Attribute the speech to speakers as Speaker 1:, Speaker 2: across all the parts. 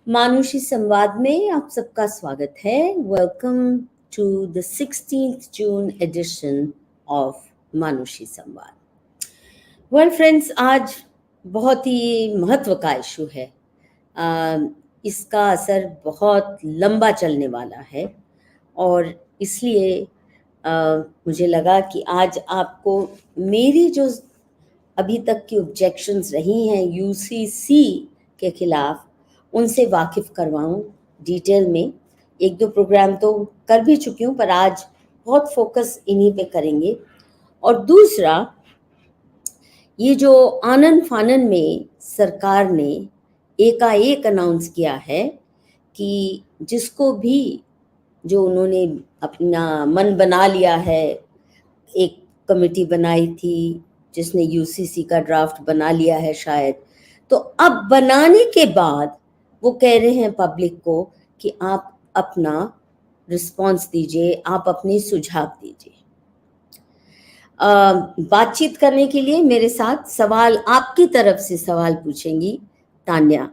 Speaker 1: मानुषी संवाद में आप सबका स्वागत है। Welcome to the 16th June edition of Manushi Samvad. Well friends, आज बहुत ही महत्व का इशू है। इसका असर बहुत लंबा चलने वाला है और इसलिए मुझे लगा कि आज आपको मेरी जो अभी तक की ऑब्जेक्शंस रही हैं यूसीसी के खिलाफ, उनसे वाकिफ करवाऊं डिटेल में। एक दो प्रोग्राम तो कर भी चुकी हूँ, पर आज बहुत फोकस इन्हीं पे करेंगे। और दूसरा, ये जो आनन फानन में सरकार ने एकाएक अनाउंस किया है कि जिसको भी, जो उन्होंने अपना मन बना लिया है, एक कमेटी बनाई थी जिसने यूसीसी का ड्राफ्ट बना लिया है शायद, तो अब बनाने के बाद वो कह रहे हैं पब्लिक को कि आप अपना रिस्पॉन्स दीजिए, आप अपनी सुझाव दीजिए। बातचीत करने के लिए मेरे साथ सवाल, आपकी तरफ से सवाल पूछेंगी तान्या,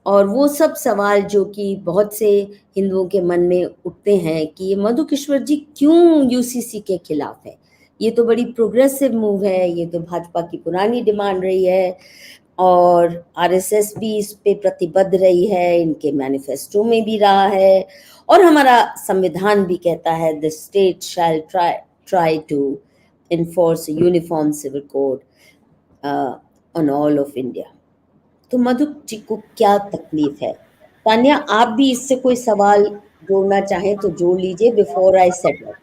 Speaker 1: और वो सब सवाल जो कि बहुत से हिंदुओं के मन में उठते हैं कि ये मधु किश्वर जी क्यों यूसीसी के खिलाफ है। ये तो बड़ी प्रोग्रेसिव मूव है, ये तो भाजपा की पुरानी डिमांड रही है और आरएसएस भी इस पे प्रतिबद्ध रही है, इनके मैनिफेस्टो में भी रहा है, और हमारा संविधान भी कहता है the state shall try to enforce a uniform civil code on all of India। तो मधु जी को क्या तकलीफ है? तान्या, आप भी इससे कोई सवाल जोड़ना चाहें तो जोड़ लीजिए बिफोर आई सेट अप।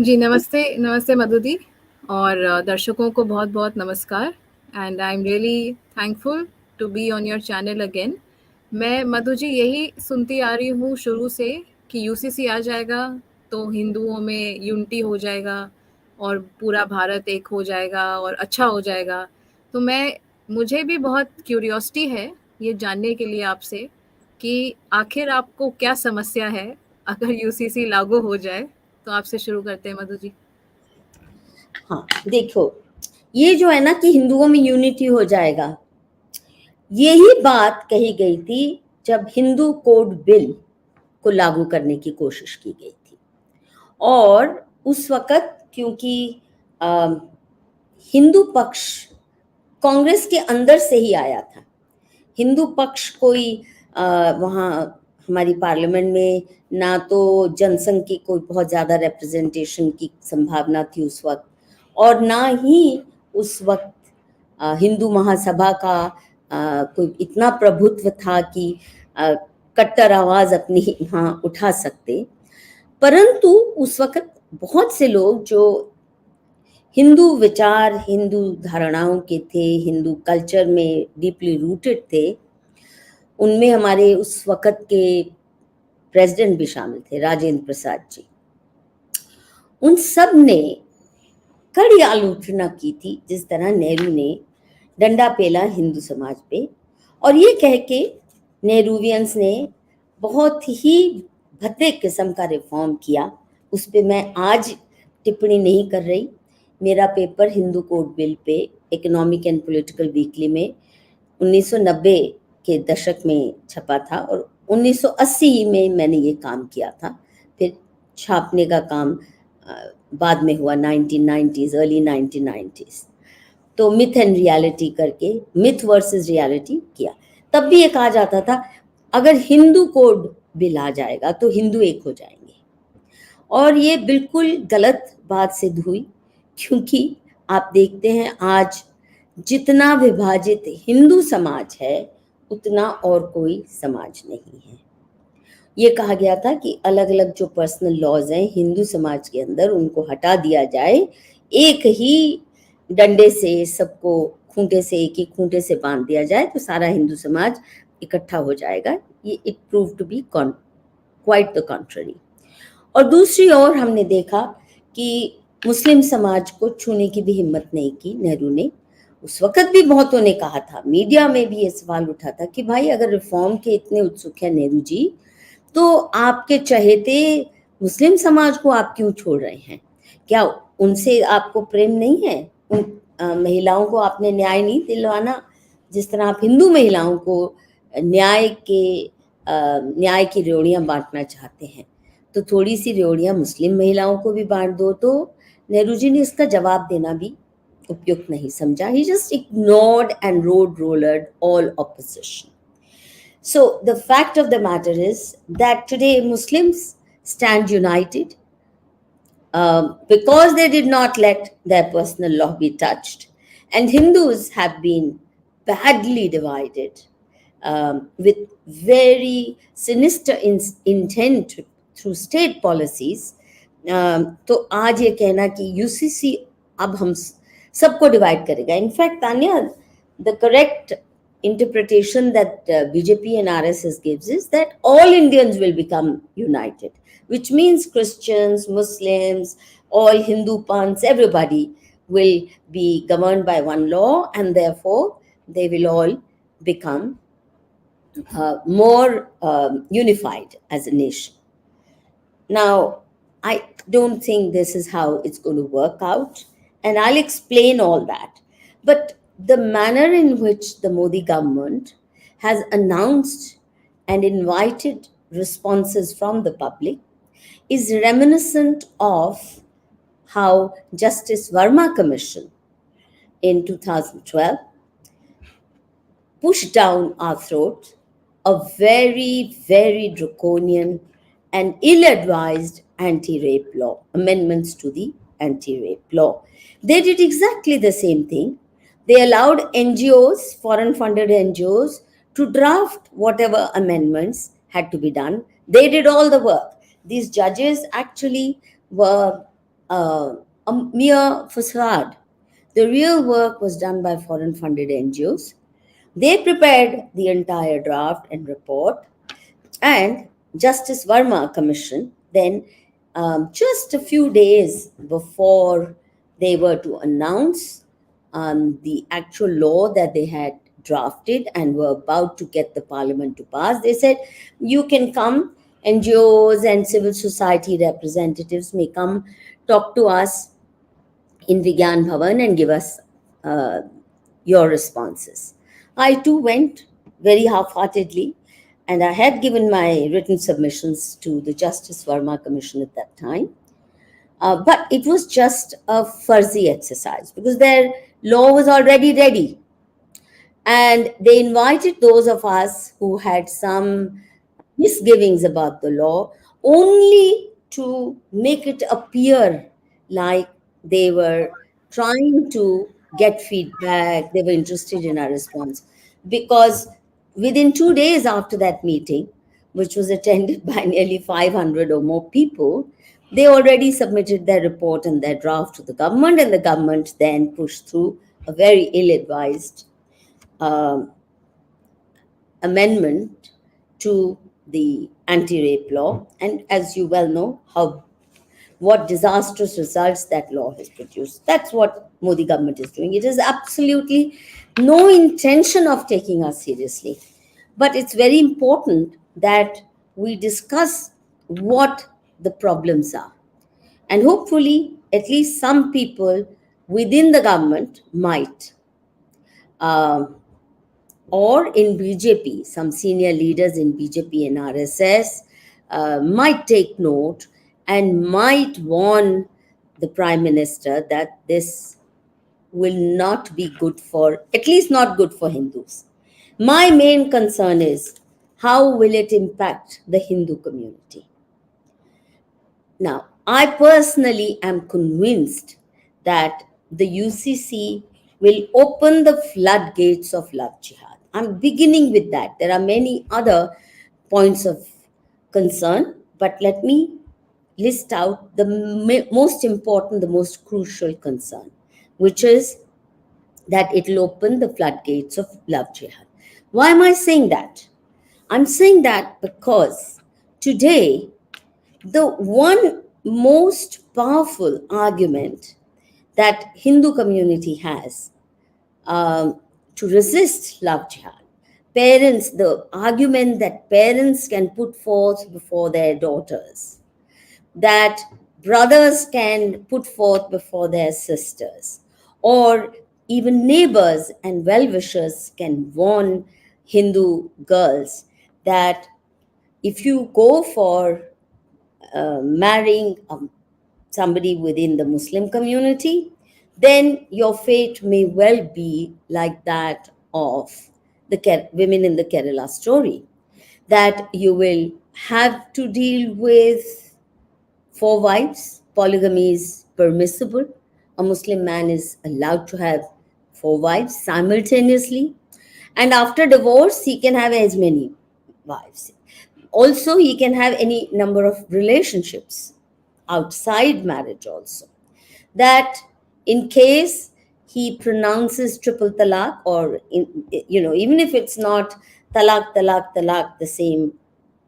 Speaker 2: जी नमस्ते, नमस्ते मधु दी, और दर्शकों को बहुत बहुत नमस्कार। And I am really thankful to be on your channel again. मैं मधु जी यही सुनती आ रही हूँ शुरू से कि यूसीसी आ जाएगा तो हिंदुओं में यूनिटी हो जाएगा और पूरा भारत एक हो जाएगा और अच्छा हो जाएगा। तो मुझे भी बहुत क्यूरियोसिटी है ये जानने के लिए आपसे कि आखिर आपको क्या समस्या है अगर यूसीसी लागू हो जाए। तो आपसे शुरू करते हैं मधु जी।
Speaker 1: हाँ, देखो, ये जो है ना कि हिंदुओं में यूनिटी हो जाएगा, यही बात कही गई थी जब हिंदू कोड बिल को लागू करने की कोशिश की गई थी। और उस वक्त क्योंकि हिंदू पक्ष कांग्रेस के अंदर से ही आया था, हिंदू पक्ष कोई वहाँ हमारी पार्लियामेंट में ना तो जनसंघ की कोई बहुत ज़्यादा रिप्रेजेंटेशन की संभावना थी उस वक्त, और ना ही उस वक्त हिंदू महासभा का कोई इतना प्रभुत्व था कि कट्टर आवाज़ अपनी वहाँ उठा सकते। परंतु उस वक्त बहुत से लोग जो हिंदू विचार, हिंदू धारणाओं के थे, हिंदू कल्चर में डीपली रूटेड थे, उनमें हमारे उस वक्त के प्रेसिडेंट भी शामिल थे, राजेंद्र प्रसाद जी। उन सब ने कड़ी आलोचना की थी जिस तरह नेहरू ने डंडा पेला हिंदू समाज पे, और ये कह के नेहरूवियंस ने बहुत ही भद्दे किस्म का रिफॉर्म किया। उस पे मैं आज टिप्पणी नहीं कर रही। मेरा paper Hindu code bill pay economic and political weekly में 1990 के दशक में छपा था और 1980 में मैंने ये काम किया था। फिर छापने का काम बाद में हुआ 1990s, अर्ली 1990s। तो मिथ एंड रियलिटी करके, मिथ वर्सेस रियलिटी किया। तब भी ये कहा जाता था अगर हिंदू कोड बिल आ जाएगा तो हिंदू एक हो जाएंगे, और ये बिल्कुल गलत बात सिद्ध हुई, क्योंकि आप देखते हैं आज जितना विभाजित हिंदू समाज है उतना और कोई समाज नहीं है। ये कहा गया था कि अलग अलग जो पर्सनल लॉज हैं हिंदू समाज के अंदर, उनको हटा दिया जाए, एक ही डंडे से सबको, खूंटे से, एक ही खूंटे से बांध दिया जाए तो सारा हिंदू समाज इकट्ठा हो जाएगा। ये it prove to be quite the contrary. और दूसरी ओर हमने देखा कि मुस्लिम समाज को छूने की भी हिम्मत नहीं की नेहरू ने। उस वक्त भी बहुतों ने कहा था, मीडिया में भी ये सवाल उठा था कि भाई अगर रिफॉर्म के इतने उत्सुक हैं नेहरू जी, तो आपके चहेते मुस्लिम समाज को आप क्यों छोड़ रहे हैं? क्या उनसे आपको प्रेम नहीं है? उन महिलाओं को आपने न्याय नहीं दिलवाना, जिस तरह आप हिंदू महिलाओं को न्याय की रेवड़ियां बांटना चाहते हैं, तो थोड़ी सी रेवड़ियां मुस्लिम महिलाओं को भी बांट दो। तो नेहरू जी ने इसका जवाब देना भी उपयुक्त नहीं समझा. He just ignored and road-rollered all opposition. So the fact of the matter is that today Muslims stand united because they did not let their personal law be touched, and Hindus have been badly divided with very sinister intent through state policies. तो आज ये कहना कि UCC अब हम सबको divide करेगा. In fact Tanya, the correct interpretation that BJP and RSS gives is that all Indians will become united, which means Christians, Muslims, all Hindu Panths, everybody will be governed by one law, and therefore they will all become more unified as a nation. Now, I don't think this is how it's going to work out, and I'll explain all that. But the manner in which the Modi government has announced and invited responses from the public is reminiscent of how Justice Verma Commission in 2012 pushed down our throat a very, very draconian and ill-advised anti-rape law, amendments to the anti-rape law. They did exactly the same thing. They allowed NGOs, foreign-funded NGOs, to draft whatever amendments had to be done. They did all the work. These judges actually were a mere facade. The real work was done by foreign-funded NGOs. They prepared the entire draft and report, and Justice Verma Commission then, just a few days before they were to announce the actual law that they had drafted and were about to get the parliament to pass, they said, you can come, NGOs and civil society representatives may come talk to us in Vigyan Bhavan and give us your responses. I too went very half-heartedly, and I had given my written submissions to the Justice Verma Commission at that time. But it was just a fuzzy exercise because their law was already ready. And they invited those of us who had some misgivings about the law only to make it appear like they were trying to get feedback, they were interested in our response. Because within 2 days after that meeting, which was attended by nearly 500 or more people, they already submitted their report and their draft to the government, and the government then pushed through a very ill-advised amendment to the anti-rape law. And as you well know, what disastrous results that law has produced. That's what Modi government is doing. It has absolutely no intention of taking us seriously. But it's very important that we discuss what the problems are. And hopefully, at least some people within the government might, or in BJP, some senior leaders in BJP and RSS might take note and might warn the Prime Minister that this will not be good for, at least not good for Hindus. My main concern is how will it impact the Hindu community? Now, I personally am convinced that the UCC will open the floodgates of Love Jihad. I'm beginning with that. There are many other points of concern, but let me list out the most important, the most crucial concern, which is that it will open the floodgates of Love Jihad. Why am I saying that? I'm saying that because today, the one most powerful argument that Hindu community has to resist Love Jihad, parents, the argument that parents can put forth before their daughters, that brothers can put forth before their sisters, or even neighbors and well wishers can warn Hindu girls that if you go for marrying somebody within the Muslim community, then your fate may well be like that of the women in the Kerala story, that you will have to deal with four wives. Polygamy is permissible. A Muslim man is allowed to have four wives simultaneously. And after divorce, he can have as many wives. Also, he can have any number of relationships outside marriage also. That in case he pronounces triple talaq, or even if it's not talaq, talaq, talaq the same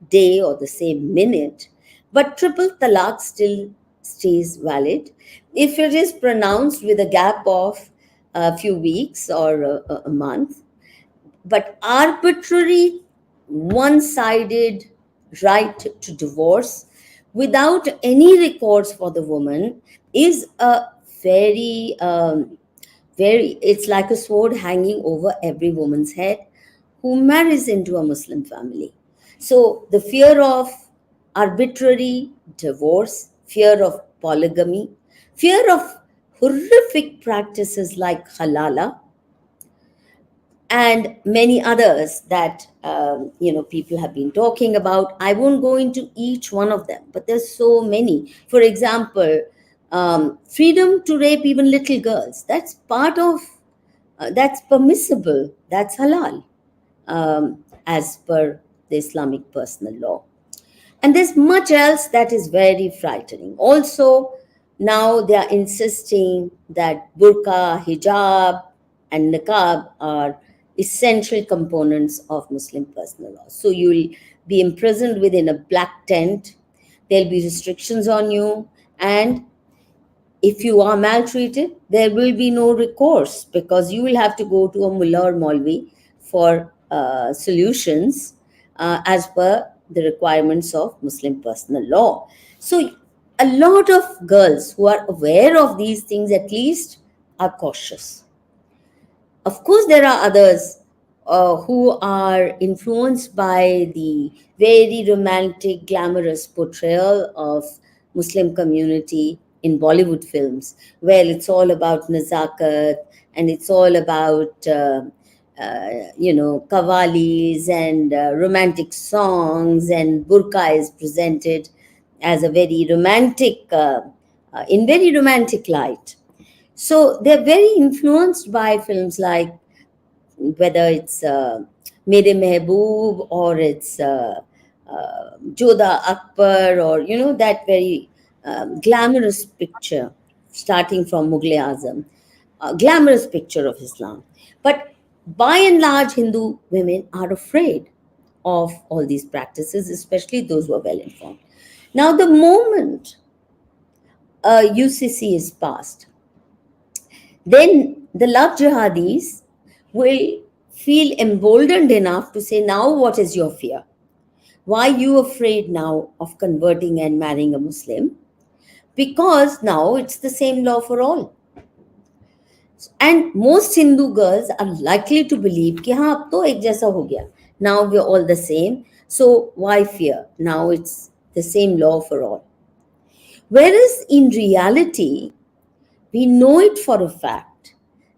Speaker 1: day or the same minute, but triple talaq still stays valid. If it is pronounced with a gap of a few weeks or a month, but arbitrary, one sided right to divorce without any recourse for the woman is a very, it's like a sword hanging over every woman's head who marries into a Muslim family. So the fear of arbitrary divorce, fear of polygamy, fear of horrific practices like halala, and many others that people have been talking about. I won't go into each one of them, but there's so many. For example, freedom to rape even little girls. That's part of that's permissible. That's halal, as per the Islamic personal law. And there's much else that is very frightening. Also, now they are insisting that burqa, hijab, and niqab are essential components of Muslim personal law. So you will be imprisoned within a black tent, there'll be restrictions on you, and if you are maltreated, there will be no recourse because you will have to go to a mullah or maulvi for solutions as per the requirements of Muslim personal law. So, a lot of girls who are aware of these things at least are cautious. Of course, there are others who are influenced by the very romantic, glamorous portrayal of Muslim community in Bollywood films, where it's all about nazakat and it's all about kavalis and romantic songs, and burqa is presented as a very romantic, in very romantic light. So they're very influenced by films like, whether it's Mere Mehboob, or it's Jodha Akbar, or that very glamorous picture starting from Mughal Azam, glamorous picture of Islam. But by and large, Hindu women are afraid of all these practices, especially those who are well informed. Now, the moment UCC is passed, then the love jihadis will feel emboldened enough to say, now what is your fear? Why are you afraid now of converting and marrying a Muslim? Because now it's the same law for all. And most Hindu girls are likely to believe कि हाँ अब तो एक जैसा हो गया. Now we're all the same. So why fear? Now it's the same law for all. Whereas in reality, we know it for a fact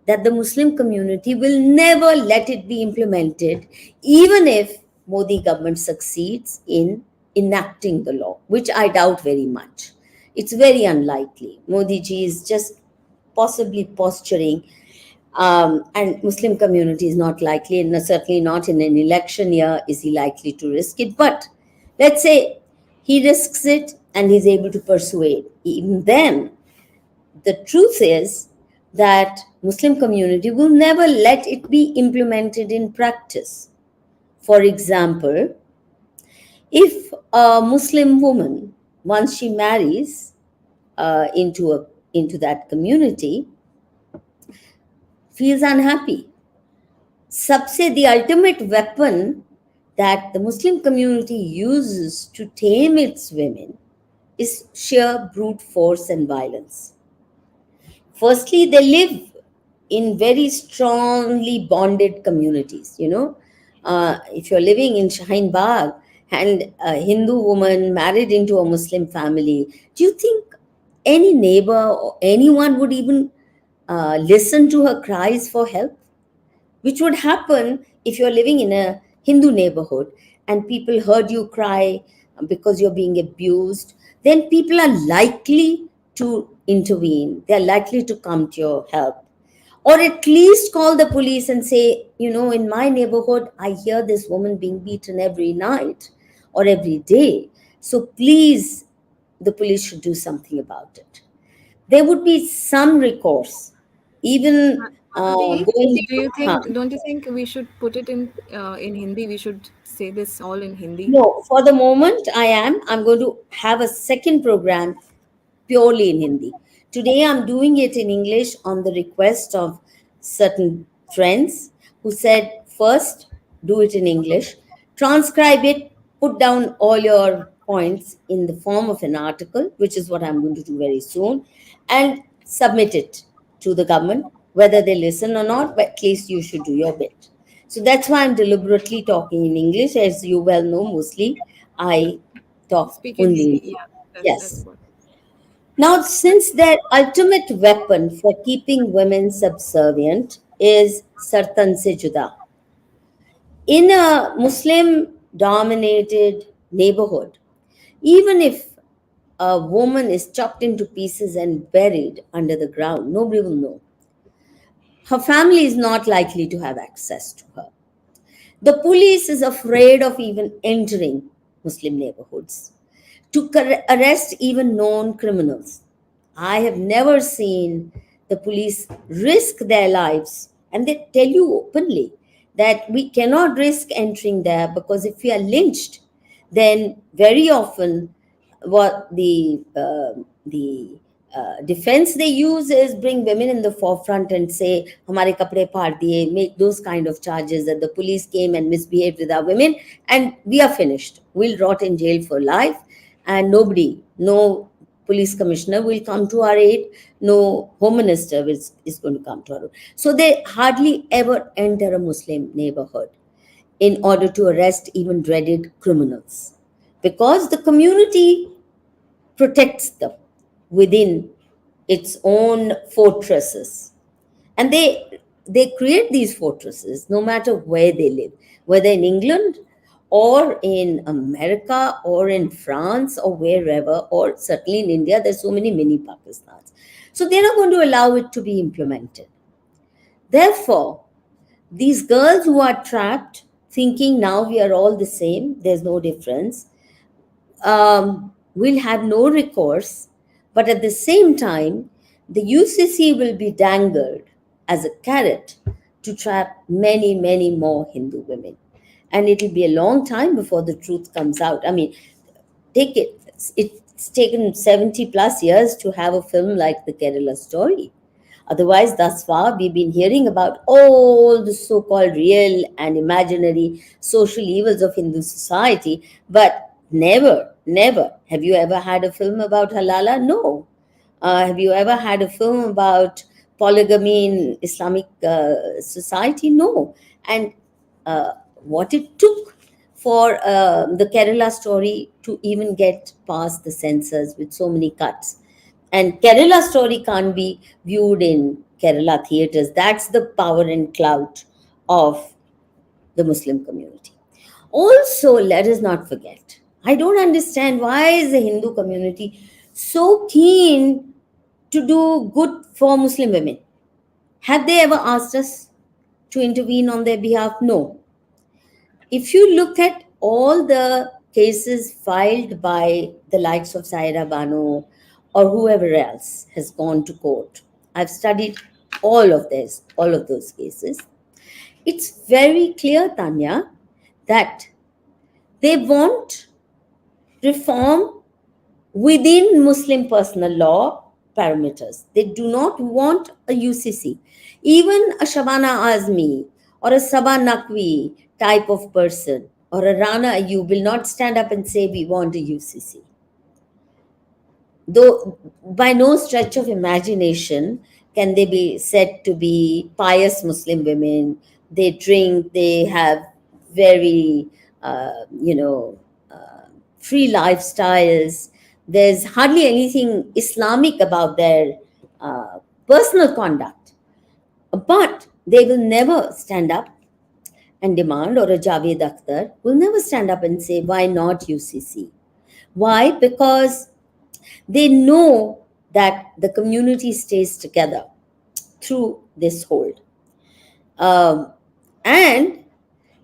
Speaker 1: that the Muslim community will never let it be implemented, even if Modi government succeeds in enacting the law, which I doubt very much. It's very unlikely. Modi ji is just possibly posturing, and Muslim community is not likely, and certainly not in an election year is he likely to risk it. But let's say he risks it and he's able to persuade. Even then, the truth is that Muslim community will never let it be implemented in practice. For example, if a Muslim woman, once she marries into that community, feels unhappy, सबसे the ultimate weapon that the Muslim community uses to tame its women is sheer brute force and violence. Firstly, they live in very strongly bonded communities. If you're living in Shaheen Bagh and a Hindu woman married into a Muslim family, do you think any neighbor or anyone would even listen to her cries for help? Which would happen if you're living in a Hindu neighborhood and people heard you cry because you're being abused, then people are likely to intervene. They're likely to come to your help. Or at least call the police and say, in my neighborhood, I hear this woman being beaten every night or every day. So please, the police should do something about it. There would be some recourse, even
Speaker 2: Madhudi,
Speaker 1: going.
Speaker 2: do you
Speaker 1: Huh.
Speaker 2: think? Don't you think we should put it in Hindi? We should say this all in Hindi.
Speaker 1: No, for the moment, I'm going to have a second program purely in Hindi. Today, I'm doing it in English on the request of certain friends who said, first, do it in English, transcribe it, put down all your points in the form of an article, which is what I'm going to do very soon, and submit it to the government. Whether they listen or not, but at least you should do your bit. So that's why I'm deliberately talking in English. As you well know, mostly I talk
Speaker 2: Speak in
Speaker 1: only in
Speaker 2: Hindi.
Speaker 1: English.
Speaker 2: Yeah, that's
Speaker 1: Yes.
Speaker 2: what.
Speaker 1: Now, since their ultimate weapon for keeping women subservient is Sartan se juda, in a Muslim dominated neighborhood, even if a woman is chopped into pieces and buried under the ground, nobody will know. Her family is not likely to have access to her. The police is afraid of even entering Muslim neighborhoods to arrest even known criminals. I have never seen the police risk their lives, and they tell you openly that we cannot risk entering there because if we are lynched, then very often what the defense they use is bring women in the forefront and say hamare kapde phad diye, make those kind of charges that the police came and misbehaved with our women and we are finished, we'll rot in jail for life, and no police commissioner will come to our aid, no home minister is going to come to our aid. So they hardly ever enter a Muslim neighborhood in order to arrest even dreaded criminals because the community protects them within its own fortresses. And they create these fortresses no matter where they live, whether in England or in America or in France or wherever, or certainly in India. There's so many mini Pakistans. So they're not going to allow it to be implemented. Therefore, these girls who are trapped thinking now we are all the same, there's no difference, will have no recourse, but at the same time, the UCC will be dangled as a carrot to trap many, many more Hindu women. And it'll be a long time before the truth comes out. I mean, take it, it's taken 70 plus years to have a film like the Kerala story. Otherwise, thus far, we've been hearing about all the so called real and imaginary social evils of Hindu society, but never have you ever had a film about halala? No. Have you ever had a film about polygamy in Islamic society? No. And what it took for the Kerala story to even get past the censors with so many cuts. And Kerala story can't be viewed in Kerala theaters. That's the power and clout of the Muslim community. Also, let us not forget, I don't understand why is the Hindu community so keen to do good for Muslim women. Have they ever asked us to intervene on their behalf? No. If you look at all the cases filed by the likes of Saira Bano or whoever else has gone to court, I've studied all of those cases. It's very clear, Tanya, that they want reform within Muslim personal law parameters. They do not want a UCC. Even a Shabana Azmi or a Saba Naqvi type of person, or a Rana Ayub will not stand up and say, we want a UCC. Though by no stretch of imagination can they be said to be pious Muslim women. They drink, they have very, free lifestyles. There's hardly anything Islamic about their personal conduct. But they will never stand up and demand, or a Javed Akhtar will never stand up and say, why not UCC? Why? Because they know that the community stays together through this hold. And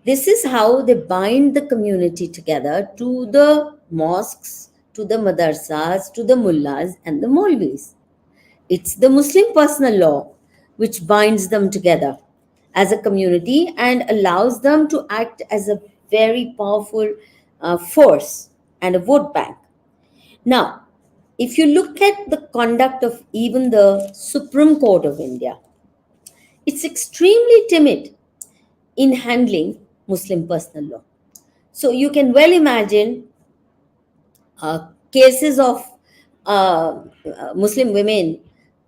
Speaker 1: this is how they bind the community together to the mosques, to the madrasas, to the mullahs and the Maulvis. It's the Muslim personal law which binds them together as a community and allows them to act as a very powerful force and a vote bank. Now, if you look at the conduct of even the Supreme Court of India, it's extremely timid in handling Muslim personal law. So you can well imagine cases of Muslim women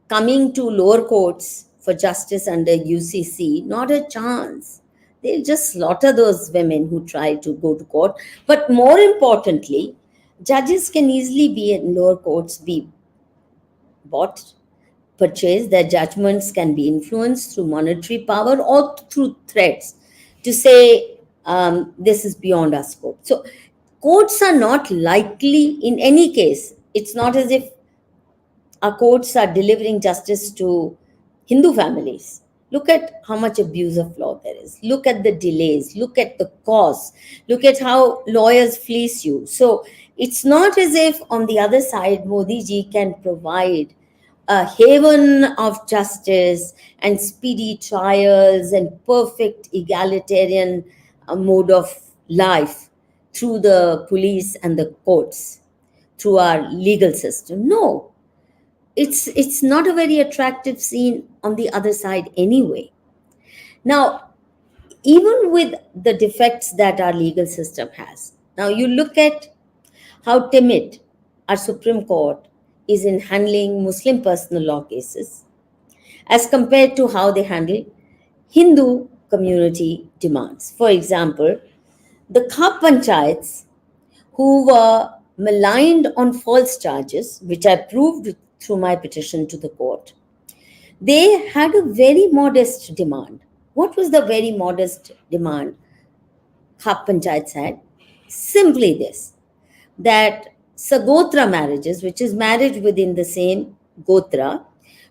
Speaker 1: coming to lower courts for justice under UCC, not a chance. They'll just slaughter those women who try to go to court. But more importantly, judges can easily be in lower courts, be bought, purchased. Their judgments can be influenced through monetary power or through threats to say, this is beyond our scope. So courts are not likely, in any case, it's not as if our courts are delivering justice to Hindu families. Look at how much abuse of law there is. Look at the delays. Look at the costs. Look at how lawyers fleece you. So it's not as if on the other side, Modi ji can provide a haven of justice and speedy trials and perfect egalitarian mode of life through the police and the courts, through our legal system. No, it's not a very attractive scene on the other side anyway. Now, even with the defects that our legal system has, now you look at how timid our Supreme Court is in handling Muslim personal law cases as compared to how they handle Hindu community demands. For example, the Khap Panchayats who were maligned on false charges, which I proved through my petition to the court, they had a very modest demand. What was the very modest demand Khap Panchayats had? Simply this, that Sagotra marriages, which is marriage within the same Gotra,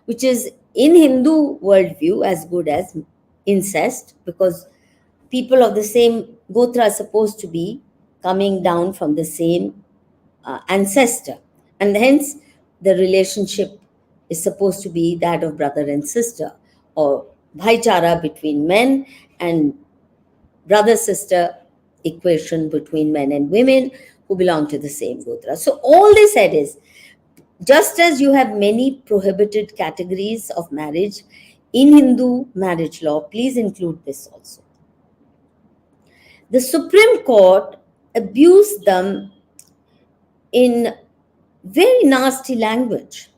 Speaker 1: which is in Hindu worldview as good as incest, because people of the same Gotra are supposed to be coming down from the same ancestor. And hence, the relationship is supposed to be that of brother and sister, or bhaichara between men and brother-sister equation between men and women who belong to the same Gotra. So all they said is, just as you have many prohibited categories of marriage in Hindu marriage law, please include this also. The Supreme Court abused them in very nasty language.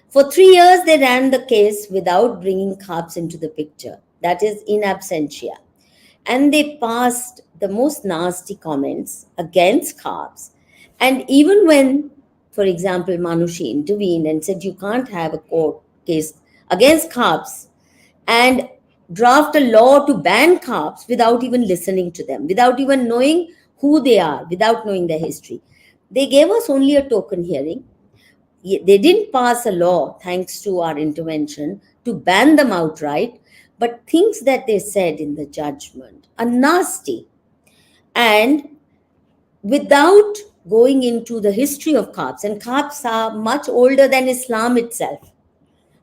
Speaker 1: For 3 years, they ran the case without bringing Khaps into the picture, that is, in absentia. And they passed the most nasty comments against Khaps. And even when, for example, Manushi intervened and said, you can't have a court case against Khaps and draft a law to ban Khaps without even listening to them, without even knowing who they are, without knowing their history. They gave us only a token hearing. They didn't pass a law, thanks to our intervention, to ban them outright, but things that they said in the judgment are nasty. And without going into the history of Khaps, and Khaps are much older than Islam itself.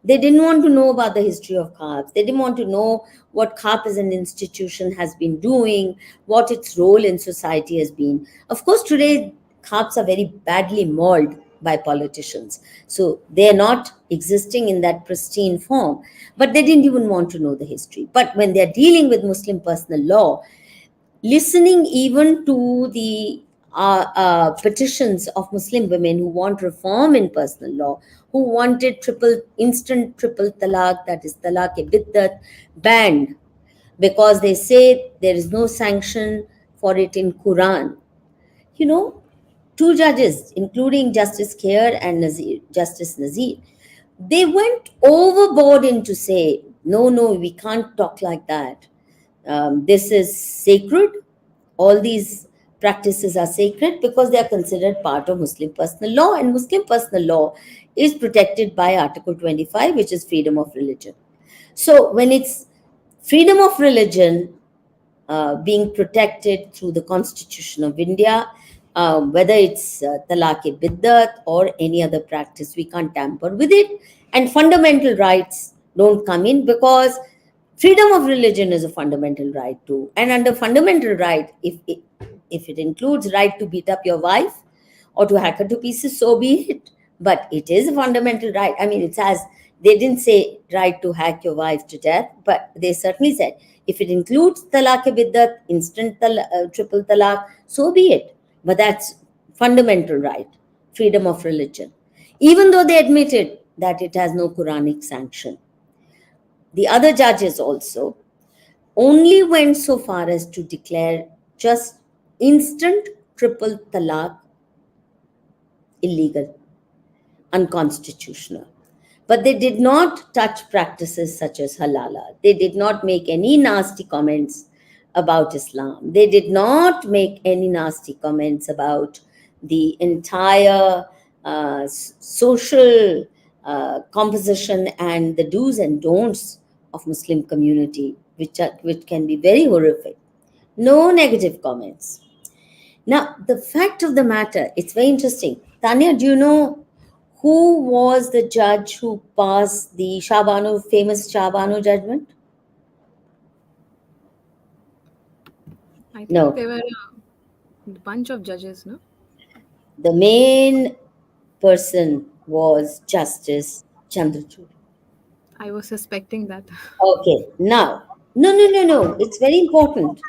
Speaker 1: They didn't want to know about the history of Khaps. They didn't want to know what Khap as an institution has been doing, what its role in society has been. Of course, today, Khaps are very badly mauled by politicians. So they're not existing in that pristine form, but they didn't even want to know the history. But when they're dealing with Muslim personal law, listening even to the petitions of Muslim women who want reform in personal law, who wanted instant triple talaq, that is talaq-e-biddat, banned, because they say there is no sanction for it in Quran. You know, two judges, including Justice Khair and Justice Nazir, they went overboard into say, no, we can't talk like that. This is sacred. All these practices are sacred because they are considered part of Muslim personal law, and Muslim personal law is protected by Article 25, which is freedom of religion. So when it's freedom of religion being protected through the Constitution of India, whether it's talaq-e-biddat or any other practice, we can't tamper with it. And fundamental rights don't come in, because freedom of religion is a fundamental right too. And under fundamental right, if it includes right to beat up your wife or to hack her to pieces, so be it. But it is a fundamental right. I mean, they didn't say right to hack your wife to death, but they certainly said if it includes talaq-e-biddat, triple talaq, so be it. But that's fundamental right, freedom of religion. Even though they admitted that it has no Quranic sanction. The other judges also only went so far as to declare just instant triple talaq illegal, unconstitutional. But they did not touch practices such as halala. They did not make any nasty comments about Islam. They did not make any nasty comments about the entire social composition and the do's and don'ts of Muslim community, which can be very horrific. No negative comments. Now, the fact of the matter, it's very interesting. Tanya, do you know who was the judge who passed the famous Shah Banu judgment?
Speaker 2: I think
Speaker 1: No.
Speaker 2: there were a bunch of judges, no?
Speaker 1: The main person was Justice Chandrachud.
Speaker 2: I was suspecting that.
Speaker 1: Okay, now, no. It's very important.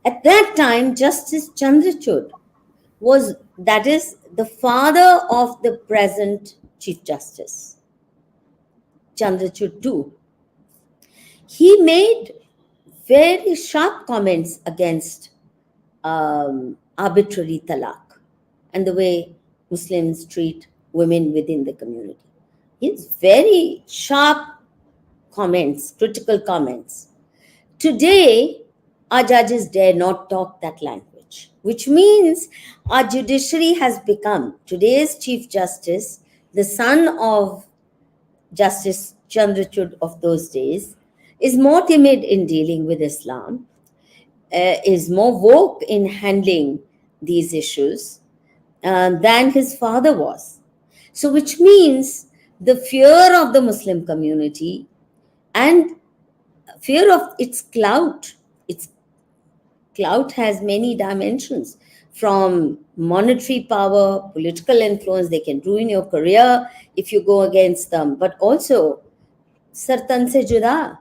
Speaker 1: At that time, Justice Chandrachud that is, the father of the present Chief Justice, Chandrachud too. He made very sharp comments against arbitrary talaq and the way Muslims treat women within the community. It's very sharp comments, critical comments. Today, our judges dare not talk that language, which means our judiciary has become, today's Chief Justice, the son of Justice Chandrachud of those days, is more timid in dealing with Islam, is more woke in handling these issues than his father was. So, which means the fear of the Muslim community and fear of its clout. Its clout has many dimensions, from monetary power, political influence. They can ruin your career if you go against them, but also sartan se juda,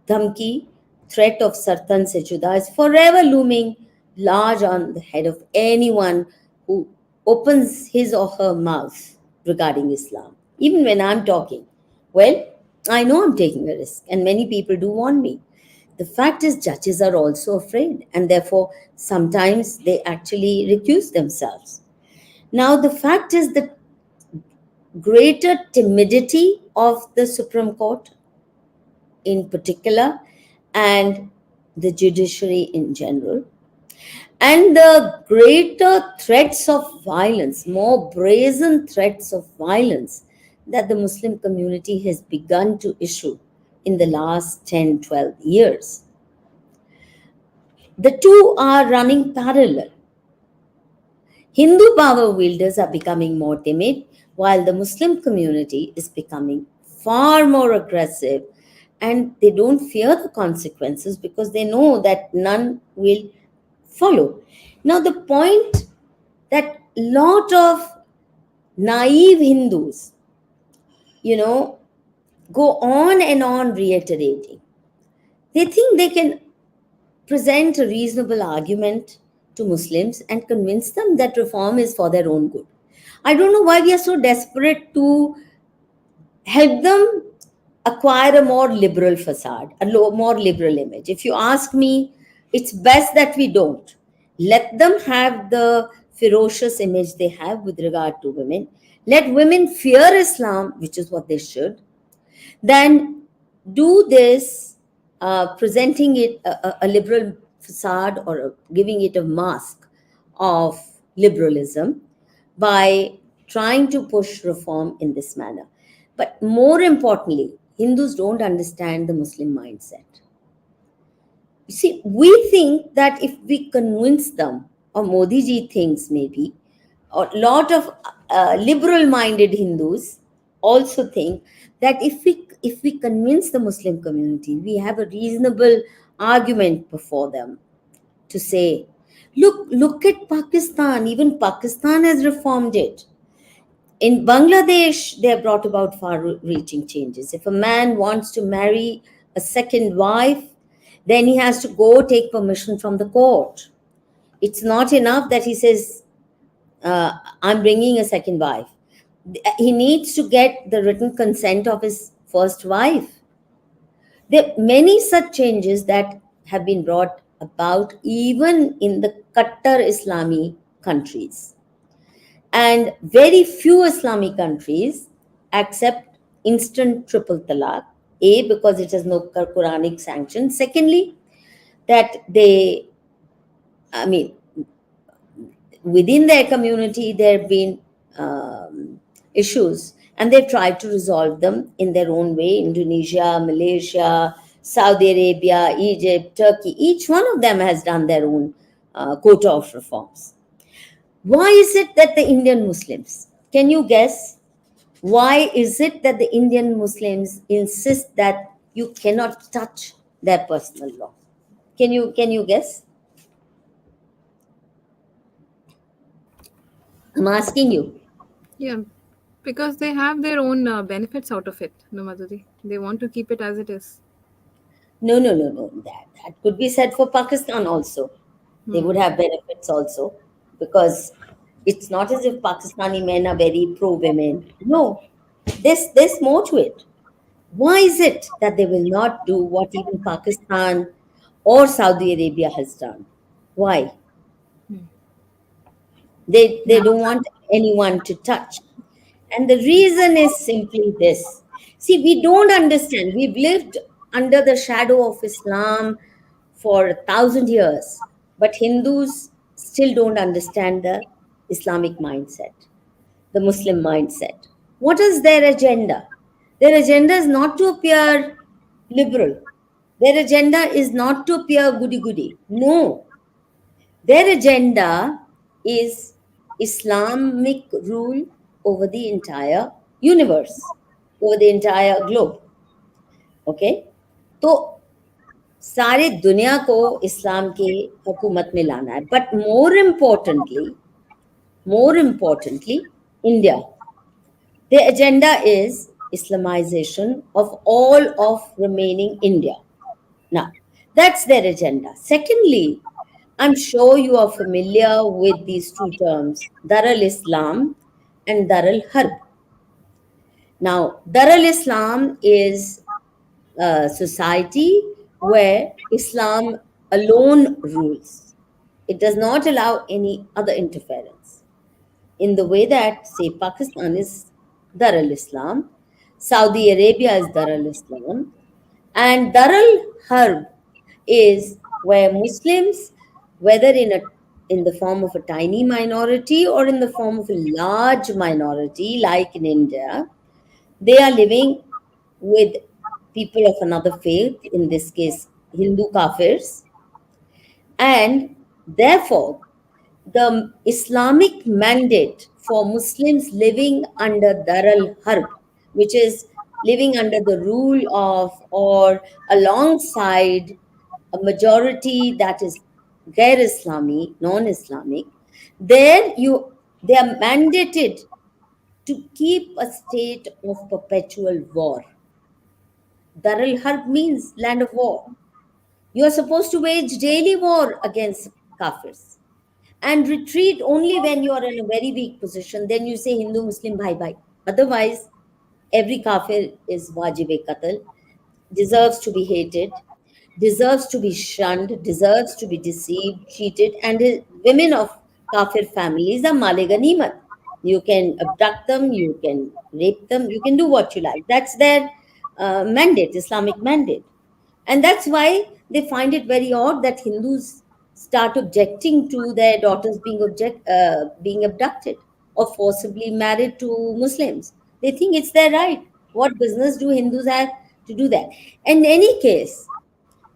Speaker 1: dhamki, threat of sartan se juda is forever looming large on the head of anyone who opens his or her mouth regarding Islam. Even when I'm talking, well, I know I'm taking a risk, and many people do warn me. The fact is, judges are also afraid, and therefore sometimes they actually recuse themselves. Now, the fact is the greater timidity of the Supreme Court in particular, and the judiciary in general, and the greater threats of violence, more brazen threats of violence that the Muslim community has begun to issue in the last 10, 12 years. The two are running parallel. Hindu power wielders are becoming more timid, while the Muslim community is becoming far more aggressive, and they don't fear the consequences because they know that none will follow. Now, the point that lot of naive Hindus, you know, go on and on reiterating. They think they can present a reasonable argument to Muslims and convince them that reform is for their own good. I don't know why we are so desperate to help them acquire a more liberal facade, more liberal image. If you ask me, it's best that we don't. Let them have the ferocious image they have with regard to women. Let women fear Islam, which is what they should. Then do this, presenting it a liberal facade, or giving it a mask of liberalism by trying to push reform in this manner. But more importantly, Hindus don't understand the Muslim mindset. You see, we think that if we convince them, or Modi ji thinks maybe, a lot of liberal-minded Hindus also think that if we convince the Muslim community, we have a reasonable argument before them to say, look at Pakistan. Even Pakistan has reformed it. In Bangladesh, they have brought about far-reaching changes. If a man wants to marry a second wife, then he has to go take permission from the court. It's not enough that he says, I'm bringing a second wife. He needs to get the written consent of his first wife. There are many such changes that have been brought about even in the Qattar Islami countries. And very few Islamic countries accept instant triple talaq. A, because it has no Quranic sanction. Secondly, that I mean, within their community, there have been issues, and they've tried to resolve them in their own way. Indonesia, Malaysia, Saudi Arabia, Egypt, Turkey, each one of them has done their own quota of reforms. Why is it that the Indian Muslims, can you guess, why is it that the Indian Muslims insist that you cannot touch their personal law? Can you guess? I'm asking you.
Speaker 2: Yeah, because they have their own benefits out of it, no, Madhuri. They want to keep it as it is.
Speaker 1: No, no, no, no. That could be said for Pakistan also. They would
Speaker 2: Hmm.
Speaker 1: have benefits also, because it's not as if Pakistani men are very pro women. No, there's more to it. Why is it that they will not do what even Pakistan or Saudi Arabia has done? Why? They
Speaker 2: Yeah.
Speaker 1: don't want anyone to touch. And the reason is simply this. See, we don't understand. We've lived under the shadow of Islam for 1,000 years, but Hindus still don't understand the Islamic mindset, the Muslim mindset. What is their agenda? Their agenda is not to appear liberal. Their agenda is not to appear goody goody. No, their agenda is Islamic rule over the entire universe, over the entire globe. Okay, तो सारे दुनिया को इस्लाम के हुकूमत में लाना है. But more importantly India, the agenda is Islamization of all of remaining India. Now, that's their agenda. Secondly, I'm sure you are familiar with these two terms, Dar al Islam and Dar al Harb. Now, Dar al Islam is a society where Islam alone rules. It does not allow any other interference. In the way that, say, Pakistan is Dar al Islam, Saudi Arabia is Dar al Islam, and Dar al Harb is where Muslims, whether in the form of a tiny minority or in the form of a large minority, like in India, they are living with people of another faith, in this case, Hindu kafirs, and therefore the Islamic mandate for Muslims living under Dar al Harb, which is living under the rule of or alongside a majority that is Gair Islami, non Islamic, there they are mandated to keep a state of perpetual war. Dar al Harb means land of war. You are supposed to wage daily war against kafirs and retreat only when you are in a very weak position. Then you say Hindu Muslim bhai bhai. Otherwise, every kafir is wajib e qatl, deserves to be hated, deserves to be shunned, deserves to be deceived, cheated, and his, women of kafir families are male ganimat. You can abduct them, you can rape them, you can do what you like. That's their mandate, Islamic mandate. And that's why they find it very odd that Hindus start objecting to their daughters being abducted or forcibly married to Muslims. They think it's their right. What business do Hindus have to do that? In any case,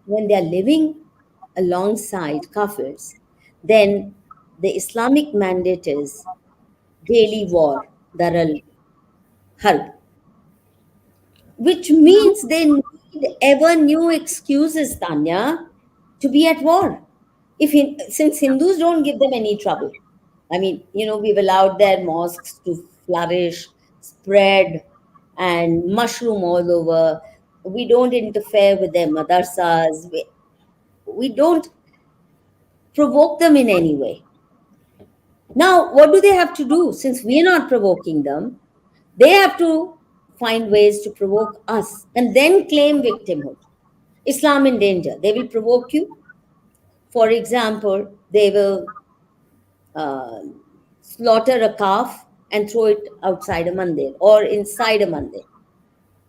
Speaker 1: when they are living alongside Kafirs, then the Islamic mandate is daily war, daral harb, which means they need ever new excuses, Tanya, to be at war. Since Hindus don't give them any trouble, I mean, we've allowed their mosques to flourish, spread, and mushroom all over. We don't interfere with their madarsas. We don't provoke them in any way. Now, what do they have to do? Since we're not provoking them, they have to find ways to provoke us and then claim victimhood. Islam in danger. They will provoke you. For example, they will uh, slaughter a calf and throw it outside a mandir or inside a mandir.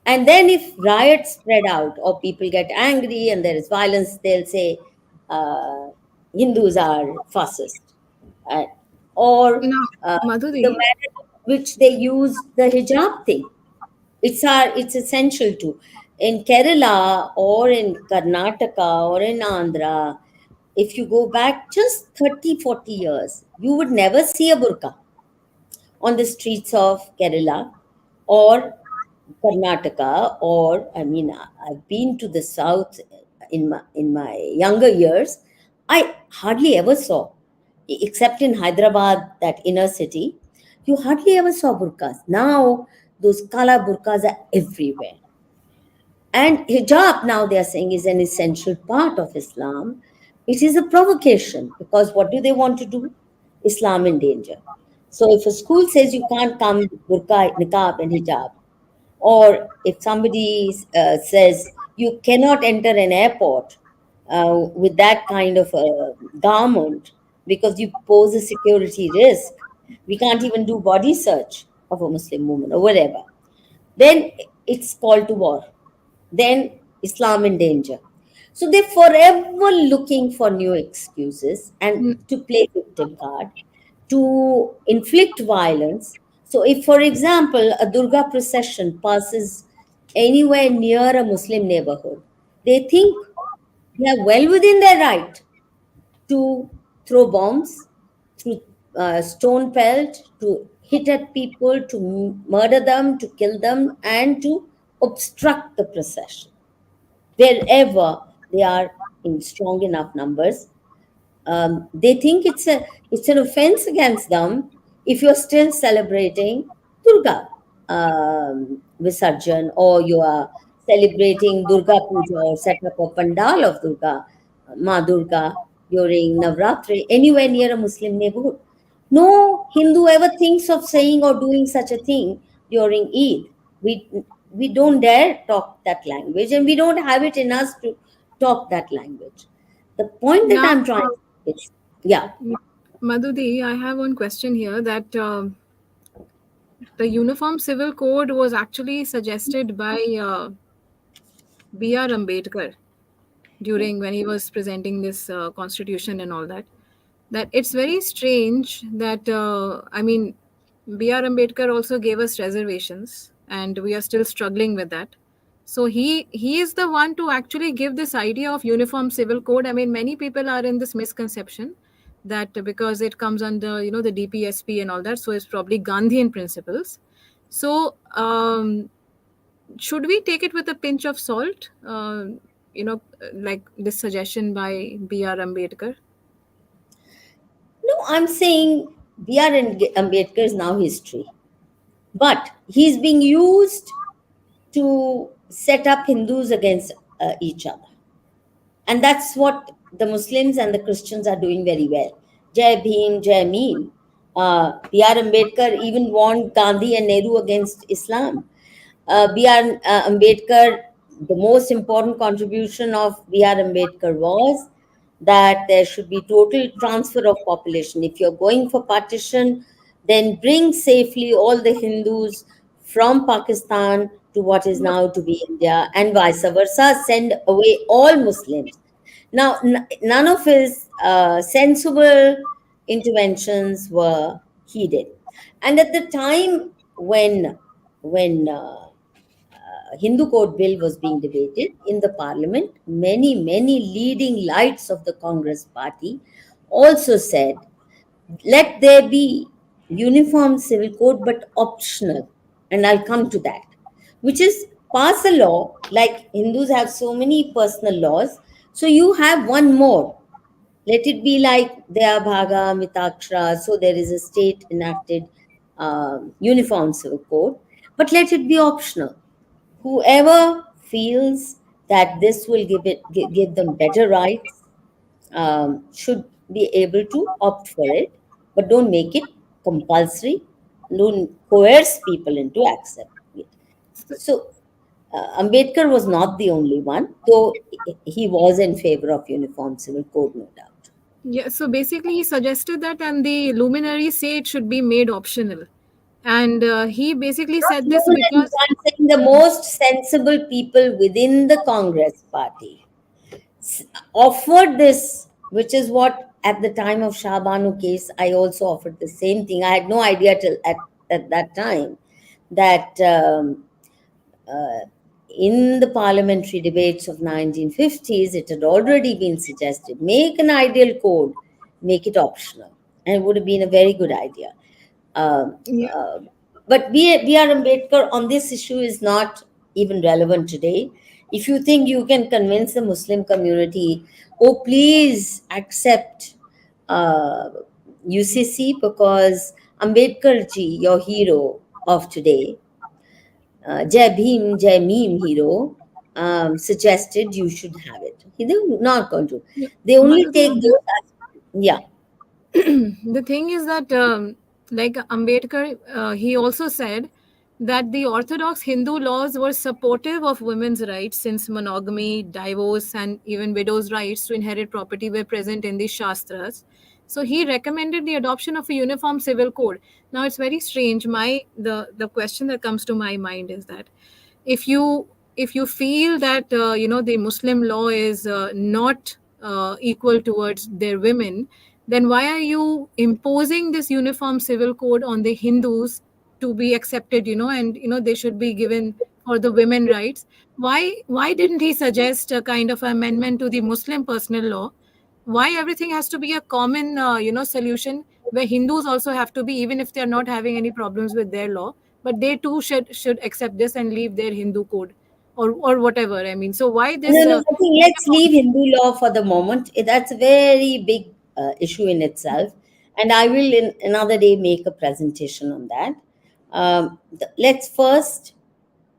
Speaker 1: And then, if riots spread out or people get angry and there is violence, they'll say uh, Hindus are fascist. Uh, or
Speaker 2: Now,
Speaker 1: the
Speaker 2: Madhuri,
Speaker 1: manner in which they use the hijab thing. It's essential to. In Kerala or in Karnataka or in Andhra, if you go back just 30, 40 years, you would never see a burqa on the streets of Kerala or Karnataka, or I mean, I've been to the south in my younger years. I hardly ever saw, except in Hyderabad, that inner city, you hardly ever saw burqas. Now those kala burqas are everywhere. And hijab, now they are saying, is an essential part of Islam. It is a provocation because what do they want to do? Islam in danger. So if a school says you can't come with burqa, niqab, and hijab, or if somebody says you cannot enter an airport with that kind of a garment because you pose a security risk, we can't even do body search of a Muslim woman or whatever, then it's called to war. Then Islam in danger. So they're forever looking for new excuses and
Speaker 2: n-
Speaker 1: to play victim card, to inflict violence. So, if, for example, a Durga procession passes anywhere near a Muslim neighborhood, they think they are well within their right to throw bombs, to stone pelt, to hit at people, to murder them, to kill them, and to obstruct the procession wherever they are in strong enough numbers. They think it's an offense against them if you're still celebrating Durga Visarjan, or you are celebrating Durga Puja or set up a pandal of Durga, Ma Durga, during Navratri anywhere near a Muslim neighborhood. No Hindu ever thinks of saying or doing such a thing during Eid. We don't dare talk that language, and we don't have it in us to talk that language. The point that
Speaker 2: now,
Speaker 1: I'm trying is, yeah.
Speaker 2: Madhuri, I have one question here that the Uniform Civil Code was actually suggested by B.R. Ambedkar during when he was presenting this constitution and all that. That it's very strange that I mean, B.R. Ambedkar also gave us reservations, and we are still struggling with that. So he is the one to actually give this idea of uniform civil code. I mean, many people are in this misconception that because it comes under the DPSP and all that, so it's probably Gandhian principles. So should we take it with a pinch of salt? Like this suggestion by B.R. Ambedkar.
Speaker 1: No, I'm saying B.R. Ambedkar is now history. But he's being used to set up Hindus against each other. And that's what the Muslims and the Christians are doing very well. Jai Bhim, Jai Meen. B.R. Ambedkar even warned Gandhi and Nehru against Islam. B.R. Ambedkar, the most important contribution of B.R. Ambedkar was that there should be total transfer of population. If you're going for partition, then bring safely all the Hindus from Pakistan to what is
Speaker 2: But
Speaker 1: now to be India, and vice versa. Send away all Muslims. Now, none of his sensible interventions were heeded. And at the time when Hindu Code Bill was being debated in the parliament, many leading lights of the Congress party also said, let there be uniform civil code but optional. And I'll come to that, which is pass a law, like Hindus have so many personal laws. So you have one more. Let it be like Daya Bhaga, Mitakshra, so there is a state enacted uniform civil code, but let it be optional. Whoever feels that this will give them better rights should be able to opt for it, but don't make it compulsory. Don't coerce people into accepting it. So Ambedkar was not the only one, though he was in favor of uniform civil code, no doubt.
Speaker 2: yeah, so basically he suggested that, and the luminaries say it should be made optional. And he basically
Speaker 1: Not
Speaker 2: said this
Speaker 1: luminaries,
Speaker 2: because
Speaker 1: I'm saying the most sensible people within the Congress party offered this, which is what at the time of Shah Banu case, I also offered the same thing. I had no idea till at that time that in the parliamentary debates of 1950s, it had already been suggested, make an ideal code, make it optional. And it would have been a very good idea. Um,
Speaker 2: yeah,
Speaker 1: uh, but B.R. Ambedkar on this issue is not even relevant today. If you think you can convince the Muslim community, oh, please accept UCC because Ambedkar ji, your hero of today, Jai Bhim, Jai Meme hero, suggested you should have it. They're not going to.
Speaker 2: yeah.
Speaker 1: They only
Speaker 2: Madhuri,
Speaker 1: take those. Yeah.
Speaker 2: the thing is that, like Ambedkar, he also said that the orthodox Hindu laws were supportive of women's rights, since monogamy, divorce, and even widows' rights to inherit property were present in the Shastras. So he recommended the adoption of a uniform civil code. Now it's very strange. The question that comes to my mind is that if you feel that the Muslim law is not equal towards their women, then why are you imposing this uniform civil code on the Hindus to be accepted, and they should be given for the women rights? Why didn't he suggest a kind of amendment to the Muslim personal law? Why everything has to be a common solution, where Hindus also have to be, even if they're not having any problems with their law, but they too should accept this and leave their Hindu code, or whatever. I mean, so why
Speaker 1: No,
Speaker 2: this
Speaker 1: no, I think let's leave Hindu law for the moment. That's a very big issue in itself. And I will, in another day, make a presentation on that. Let's first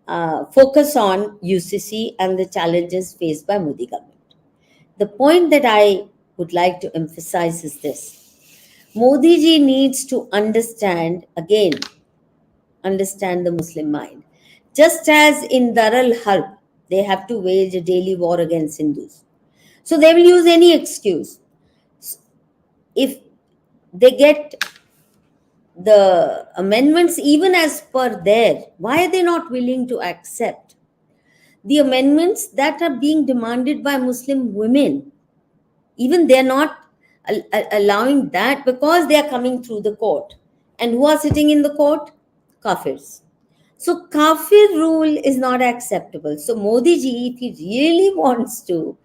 Speaker 1: focus on UCC and the challenges faced by Modi government. The point that I would like to emphasize is this. Modi ji needs to understand, again, understand the Muslim mind. Just as in Daral Harb, they have to wage a daily war against Hindus. So they will use any excuse. If they get the amendments even as per there, why are they not willing to accept the amendments that are being demanded by Muslim women? Even they're not allowing that because they are coming through the court. And who are sitting in the court? Kafirs. So kafir rule is not acceptable. So Modi ji, if he really wants to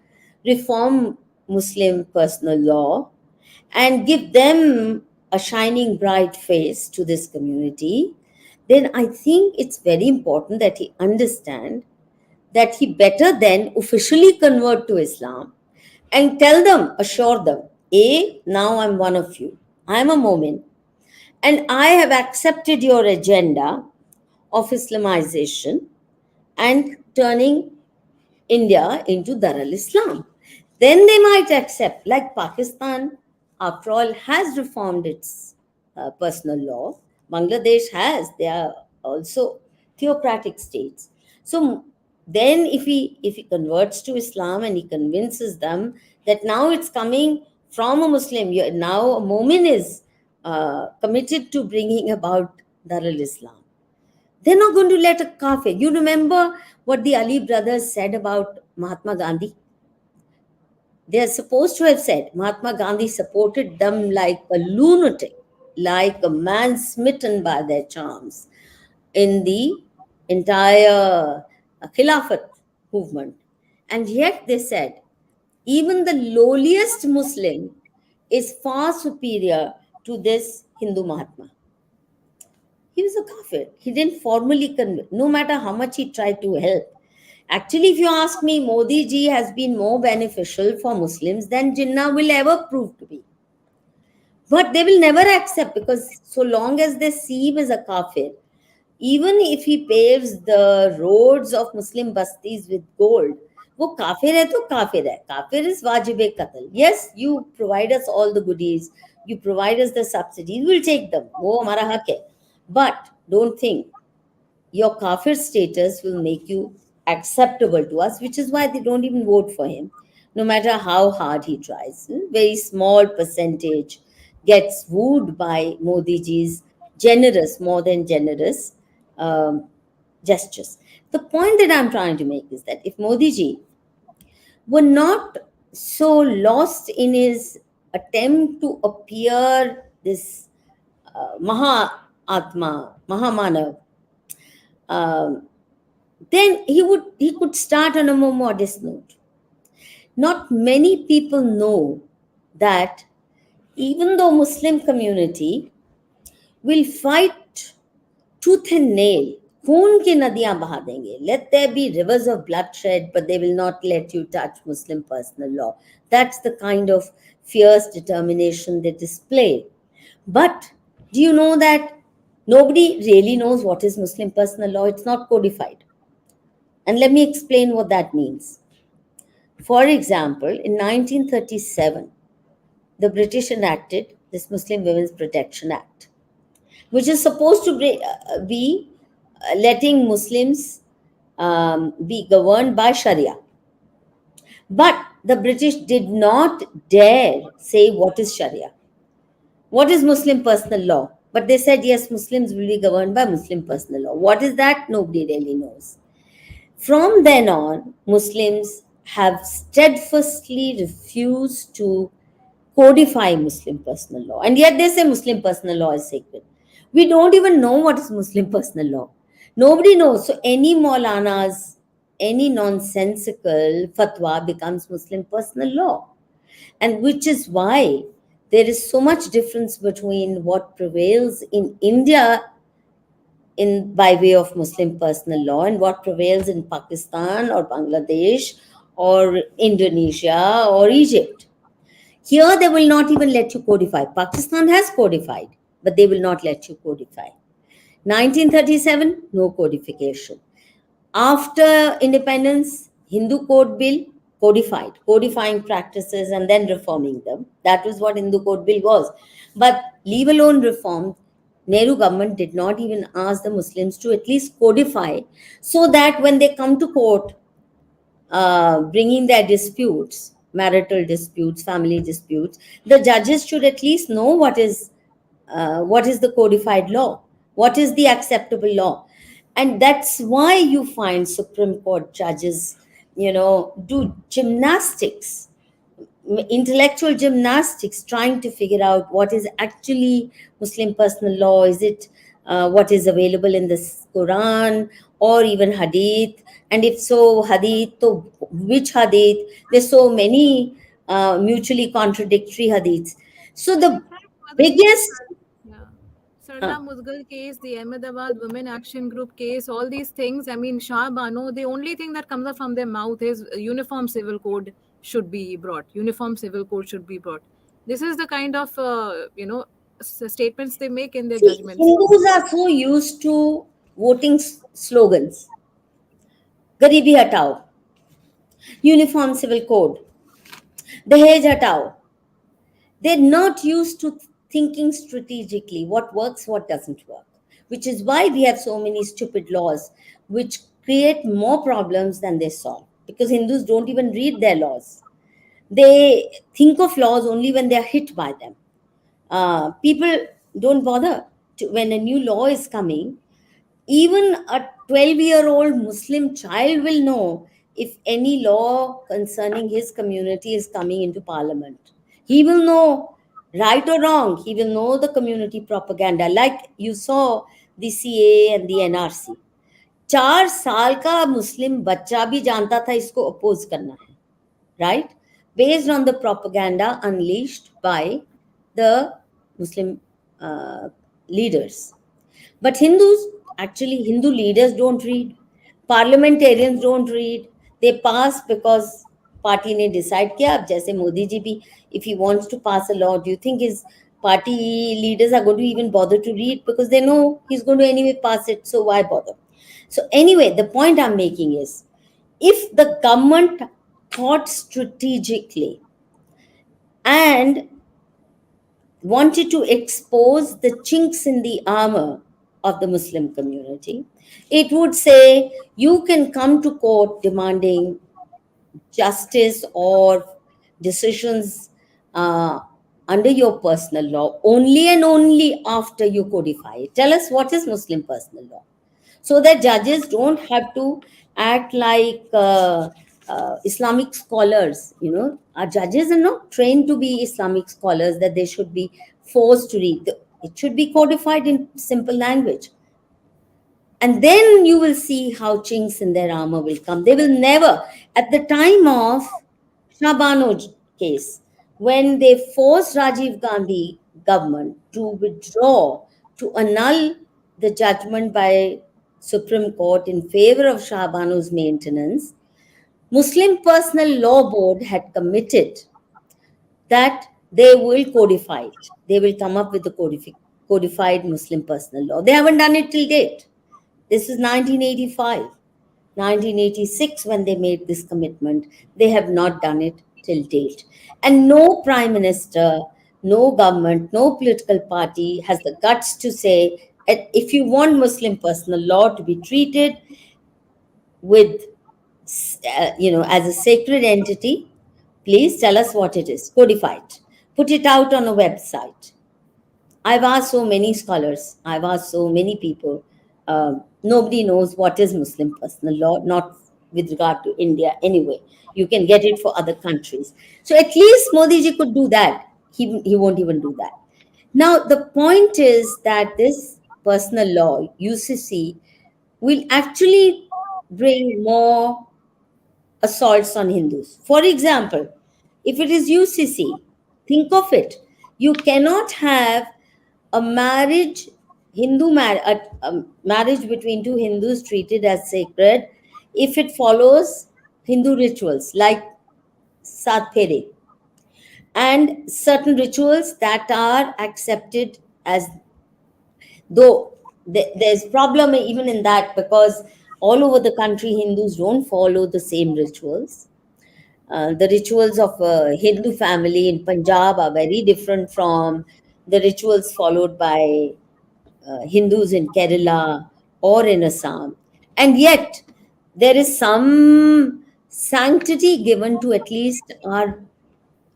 Speaker 1: reform Muslim personal law and give them a shining bright face to this community, then I think it's very important that he understand that he better then officially convert to Islam and tell them, assure them, A, now I'm one of you. I'm a Momin and I have accepted your agenda. of Islamization and turning India into Dar al Islam. Then they might accept, like Pakistan, after all, has reformed its personal law. Bangladesh has, they are also theocratic states. So then if he converts to Islam and he convinces them that now it's coming from a Muslim, now a Mu'min is committed to bringing about Dar al Islam. They're not going to let a kafir. You remember what the Ali brothers said about Mahatma Gandhi? They are supposed to have said Mahatma Gandhi supported them like a lunatic, like a man smitten by their charms in the entire Khilafat movement. And yet they said, even the lowliest Muslim is far superior to this Hindu Mahatma. He was a kafir. He didn't formally convert, no matter how much he tried to help. Actually, if you ask me, Modi ji has been more beneficial for Muslims than Jinnah will ever prove to be. But they will never accept, because so long as they see him as a kafir, even if he paves the roads of Muslim bastis with gold, वो काफिर है तो काफिर है. Kafir is wajib qatl. Yes, you provide us all the goodies, you provide us the subsidies, we'll take them. वो हमारा हक है. But don't think your kafir status will make you acceptable to us, which is why they don't even vote for him, no matter how hard he tries. Very small percentage gets wooed by Modi ji's generous, more than generous gestures. The point that I'm trying to make is that if Modi ji were not so lost in his attempt to appear this Maha Atma, Mahamanav, um, then he could start on a more modest note. Not many people know that even though Muslim community will fight tooth and nail, खून की नदियां बहा देंगे, let there be rivers of bloodshed, but they will not let you touch Muslim personal law. That's the kind of fierce determination they display. But do you know that nobody really knows what is Muslim personal law? It's not codified. And let me explain what that means. For example, in 1937, the British enacted this Muslim Women's Protection Act, which is supposed to be letting Muslims be governed by Sharia. But the British did not dare say what is Sharia, what is Muslim personal law. But they said, yes, Muslims will be governed by Muslim personal law. What is that? Nobody really knows. From then on, Muslims have steadfastly refused to codify Muslim personal law. And yet they say Muslim personal law is sacred. We don't even know what is Muslim personal law. Nobody knows. So any Maulanas, any nonsensical fatwa becomes Muslim personal law. And which is why there is so much difference between what prevails in India in by way of Muslim personal law and what prevails in Pakistan or Bangladesh or Indonesia or Egypt. Here they will not even let you codify. Pakistan has codified, but they will not let you codify. 1937, no codification. After independence, Hindu Code Bill codified, codifying practices and then reforming them. That was what Hindu Code Bill was. But leave alone reform, Nehru government did not even ask the Muslims to at least codify, so that when they come to court, bringing their disputes, marital disputes, family disputes, the judges should at least know what is the codified law, what is the acceptable law. And that's why you find Supreme Court judges, do gymnastics, intellectual gymnastics, trying to figure out what is actually Muslim personal law. Is it what is available in the Quran or even Hadith? And if so, Hadith, so which Hadith? There's so many mutually contradictory Hadiths. So the biggest...
Speaker 2: Yeah. Sarla Mudgal case, the Ahmedabad Women Action Group case, all these things. I mean, Shah Bano, the only thing that comes up from their mouth is uniform civil code should be brought. Uniform civil code should be brought. This is the kind of, statements they make in their
Speaker 1: See,
Speaker 2: judgments.
Speaker 1: Hindus are so used to voting slogans, गरीबी हटाओ, uniform civil code, दहेज हटाओ. They're not used to thinking strategically what works, what doesn't work, which is why we have so many stupid laws which create more problems than they solve. Because Hindus don't even read their laws. They think of laws only when they are hit by them. People don't bother when a new law is coming. Even a 12-year-old Muslim child will know if any law concerning his community is coming into parliament. He will know, right or wrong, he will know the community propaganda. Like you saw the CA and the NRC. 4 साल का मुस्लिम बच्चा भी जानता था इसको oppose करना है, right? Based on the propaganda unleashed by the Muslim leaders. But Hindus, actually, Hindu leaders don't read. Parliamentarians don't read. They pass because party ने decide किया. अब जैसे मोदी जी भी, if he wants to pass a law, do you think his party leaders are going to even bother to read? Because they know he's going to anyway pass it, so why bother? So anyway, the point I'm making is, if the government thought strategically and wanted to expose the chinks in the armor of the Muslim community, it would say you can come to court demanding justice or decisions under your personal law only and only after you codify it. Tell us, what is Muslim personal law? So that judges don't have to act like Islamic scholars. You know, our judges are not trained to be Islamic scholars that they should be forced to read. It should be codified in simple language. And then you will see how chinks in their armor will come. They will never, at the time of Shah Bano case, when they forced Rajiv Gandhi government to withdraw, to annul the judgment by Supreme Court in favor of Shah Banu's maintenance, Muslim Personal Law Board had committed that they will codify it. They will come up with the codified Muslim personal law. They haven't done it till date. This is 1985. 1986, when they made this commitment, they have not done it till date. And no prime minister, no government, no political party has the guts to say, if you want Muslim personal law to be treated with, as a sacred entity, please tell us what it is, codify it, put it out on a website. I've asked so many scholars, I've asked so many people. Nobody knows what is Muslim personal law, not with regard to India anyway. You can get it for other countries. So at least Modi ji could do that. He won't even do that. Now, the point is that this personal law, UCC, will actually bring more assaults on Hindus. For example, if it is UCC, think of it. You cannot have a marriage, a marriage between two Hindus treated as sacred if it follows Hindu rituals like Sat Phere and certain rituals that are accepted as, though there's problem even in that, because all over the country Hindus don't follow the same rituals. The rituals of a Hindu family in Punjab are very different from the rituals followed by Hindus in Kerala or in Assam. And yet, there is some sanctity given to at least our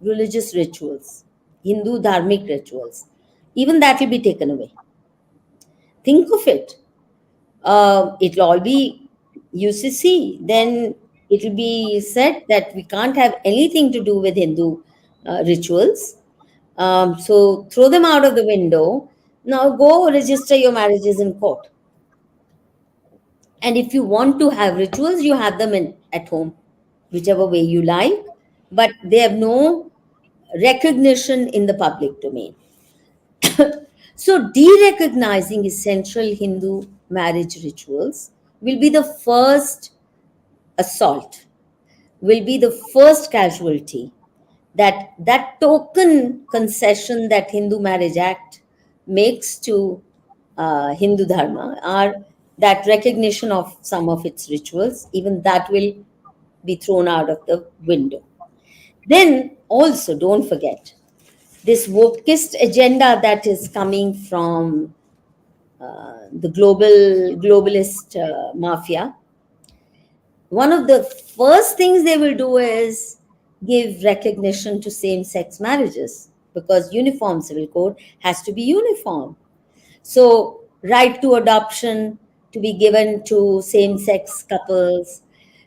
Speaker 1: religious rituals, Hindu dharmic rituals. Even that will be taken away. Think of it. It'll all be UCC. Then it'll be said that we can't have anything to do with Hindu rituals. So throw them out of the window. Now go register your marriages in court. And if you want to have rituals, you have them at home, whichever way you like. But they have no recognition in the public domain. So de-recognizing essential Hindu marriage rituals will be the first assault, will be the first casualty. That token concession that Hindu Marriage Act makes to Hindu Dharma are that recognition of some of its rituals, even that will be thrown out of the window. Then also, don't forget, this wokeist agenda that is coming from the globalist mafia. One of the first things they will do is give recognition to same-sex marriages, because uniform civil code has to be uniform. So, right to adoption to be given to same-sex couples,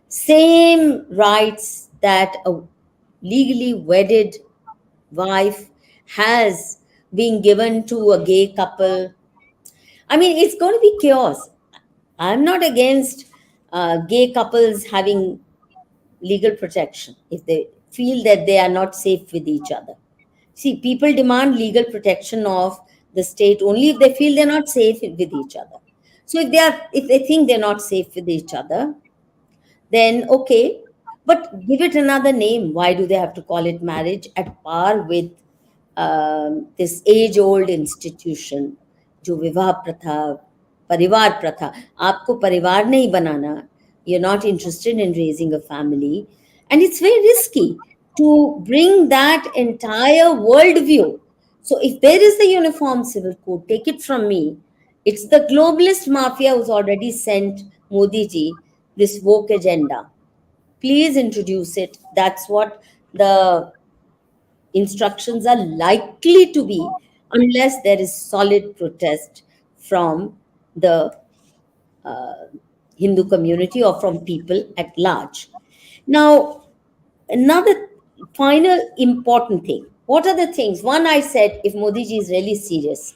Speaker 1: same rights that a legally wedded wife has been given to a gay couple. I mean, it's going to be chaos. I'm not against gay couples having legal protection if they feel that they are not safe with each other. See, people demand legal protection of the state only if they feel they're not safe with each other. So if they think they're not safe with each other, then okay, but give it another name. Why do they have to call it marriage at par with this age old institution जो विवाह प्रथा, परिवार प्रथा? आपको परिवार नहीं बनाना, you're not interested in raising a family, and it's very risky to bring that entire worldview. So if there is the uniform civil code, take it from me, it's the globalist mafia who's already sent Modi ji this woke agenda. Please introduce it. That's what the instructions are likely to be, unless there is solid protest from the uh, Hindu community or from people at large. Now, another final important thing. What are the things? One, I said, if Modi ji is really serious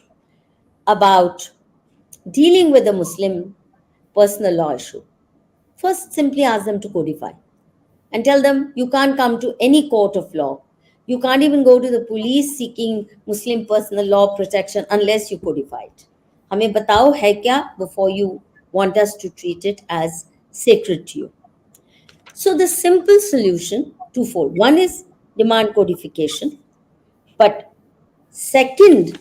Speaker 1: about dealing with the Muslim personal law issue, first simply ask them to codify and tell them you can't come to any court of law. You can't even go to the police seeking Muslim personal law protection unless you codify it. हमें बताओ है क्या before you want us to treat it as sacred to you. So the simple solution, twofold. One is demand codification, but second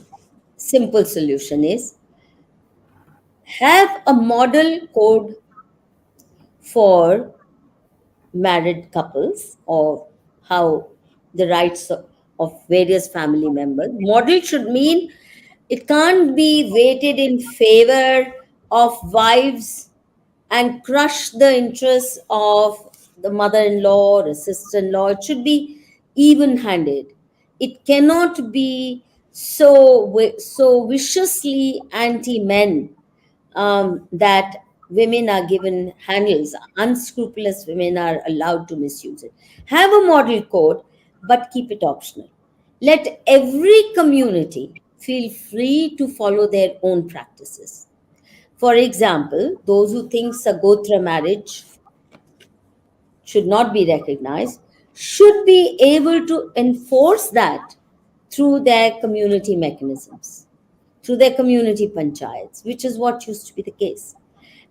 Speaker 1: simple solution is have a model code for married couples, or how the rights of various family members. Model should mean it can't be weighted in favor of wives and crush the interests of the mother-in-law or sister-in-law. It should be even-handed. It cannot be so viciously anti-men that women are given handles. Unscrupulous women are allowed to misuse it. Have a model code, but keep it optional. Let every community feel free to follow their own practices. For example, those who think Sagotra marriage should not be recognized should be able to enforce that through their community mechanisms, through their community panchayats, which is what used to be the case.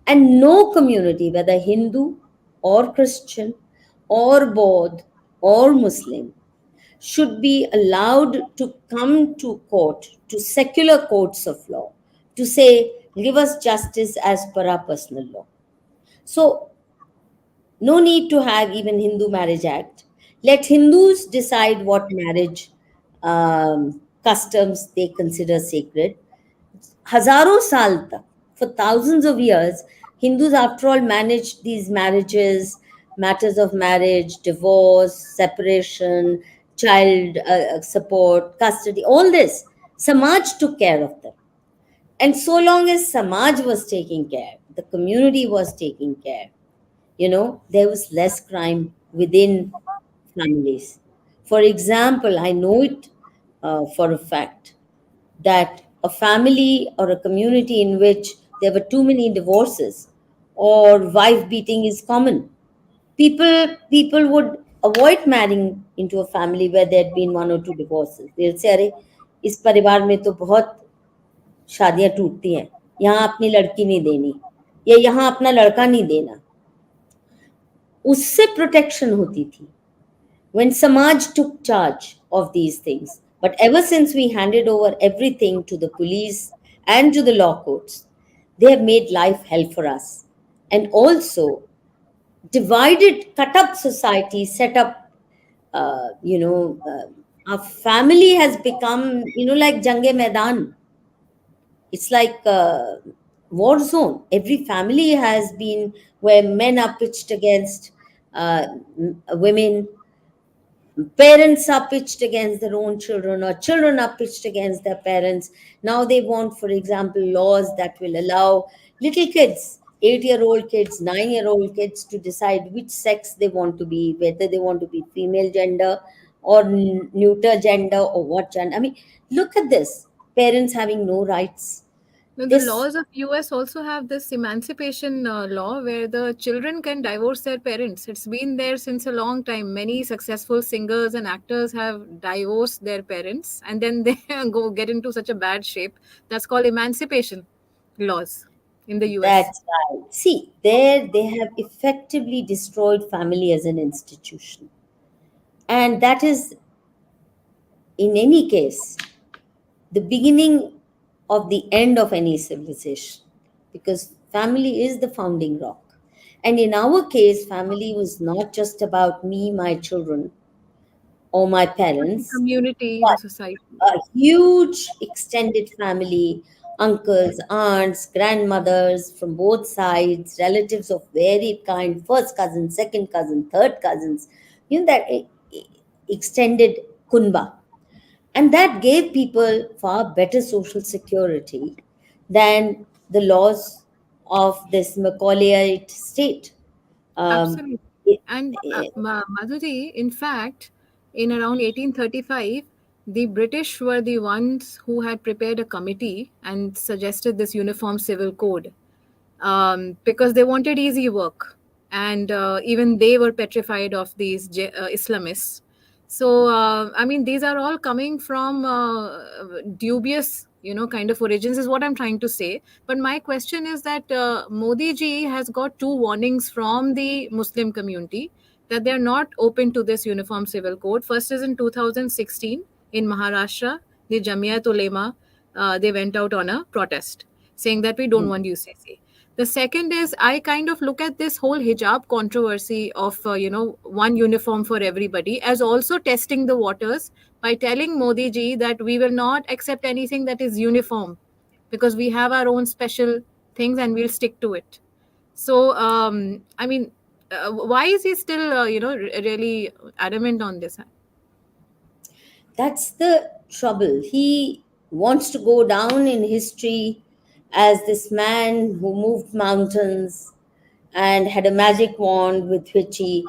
Speaker 1: And no community, whether Hindu or Christian or Baudh or Muslim, should be allowed to come to court, to secular courts of law, to say, give us justice as per our personal law. So, no need to have even Hindu Marriage Act. Let Hindus decide what marriage customs they consider sacred. हजारों साल तक, for thousands of years, Hindus, after all, managed these marriages, matters of marriage, divorce, separation, child support, custody, all this. Samaj took care of them. And so long as Samaj was taking care, the community was taking care, there was less crime within families. For example, I know it for a fact that a family or a community in which there were too many divorces or wife beating is common, people would avoid marrying into a family where there had been one or two divorces. They'll say, अरे इस परिवार में तो बहुत शादियां टूटती हैं, यहाँ अपनी लड़की नहीं देनी या यहाँ अपना लड़का नहीं देना. उससे प्रोटेक्शन होती थी when Samaj took charge of these things. But ever since we handed over everything to the police and to the law courts, they have made life hell for us, and also divided, cut up society, set up, our family has become, like Jange Maidan. It's like a war zone. Every family has been where men are pitched against women, parents are pitched against their own children, or children are pitched against their parents. Now they want, for example, laws that will allow little kids, 8-year-old kids, 9-year-old kids, to decide which sex they want to be, whether they want to be female gender or neuter gender, or what gender. I mean, look at this, parents having no rights.
Speaker 2: Now, the
Speaker 1: This
Speaker 2: laws of US also have this emancipation law where the children can divorce their parents. It's been there since a long time. Many successful singers and actors have divorced their parents and then they go get into such a bad shape. That's called emancipation laws in the US.
Speaker 1: That's right. See, there they have effectively destroyed family as an institution. And that is, in any case, the beginning of the end of any civilization, because family is the founding rock. And in our case, family was not just about me, my children, or my
Speaker 2: But the
Speaker 1: parents,
Speaker 2: community, the
Speaker 1: but
Speaker 2: society.
Speaker 1: a huge extended family, uncles, aunts, grandmothers from both sides, relatives of varied kind, first cousins, second cousin, third cousins, that extended kunba. And that gave people far better social security than the laws of this Macaulayite state. Um,
Speaker 2: Absolutely.
Speaker 1: it-
Speaker 2: And
Speaker 1: it-
Speaker 2: Madhuri, in fact, in around 1835, the British were the ones who had prepared a committee and suggested this uniform civil code because they wanted easy work. And even they were petrified of these Islamists. So, I mean, these are all coming from dubious, kind of origins, is what I'm trying to say. But my question is that Modi ji has got two warnings from the Muslim community that they're not open to this uniform civil code. First is in 2016 in Maharashtra, the Jamiat Ulema, they went out on a protest saying that we don't want UCC. The second is I kind of look at this whole hijab controversy of one uniform for everybody as also testing the waters by telling Modi ji that we will not accept anything that is uniform because we have our own special things and we'll stick to it. So I mean, why is he still really adamant on this?
Speaker 1: that's the trouble. He wants to go down in history as this man who moved mountains and had a magic wand with which he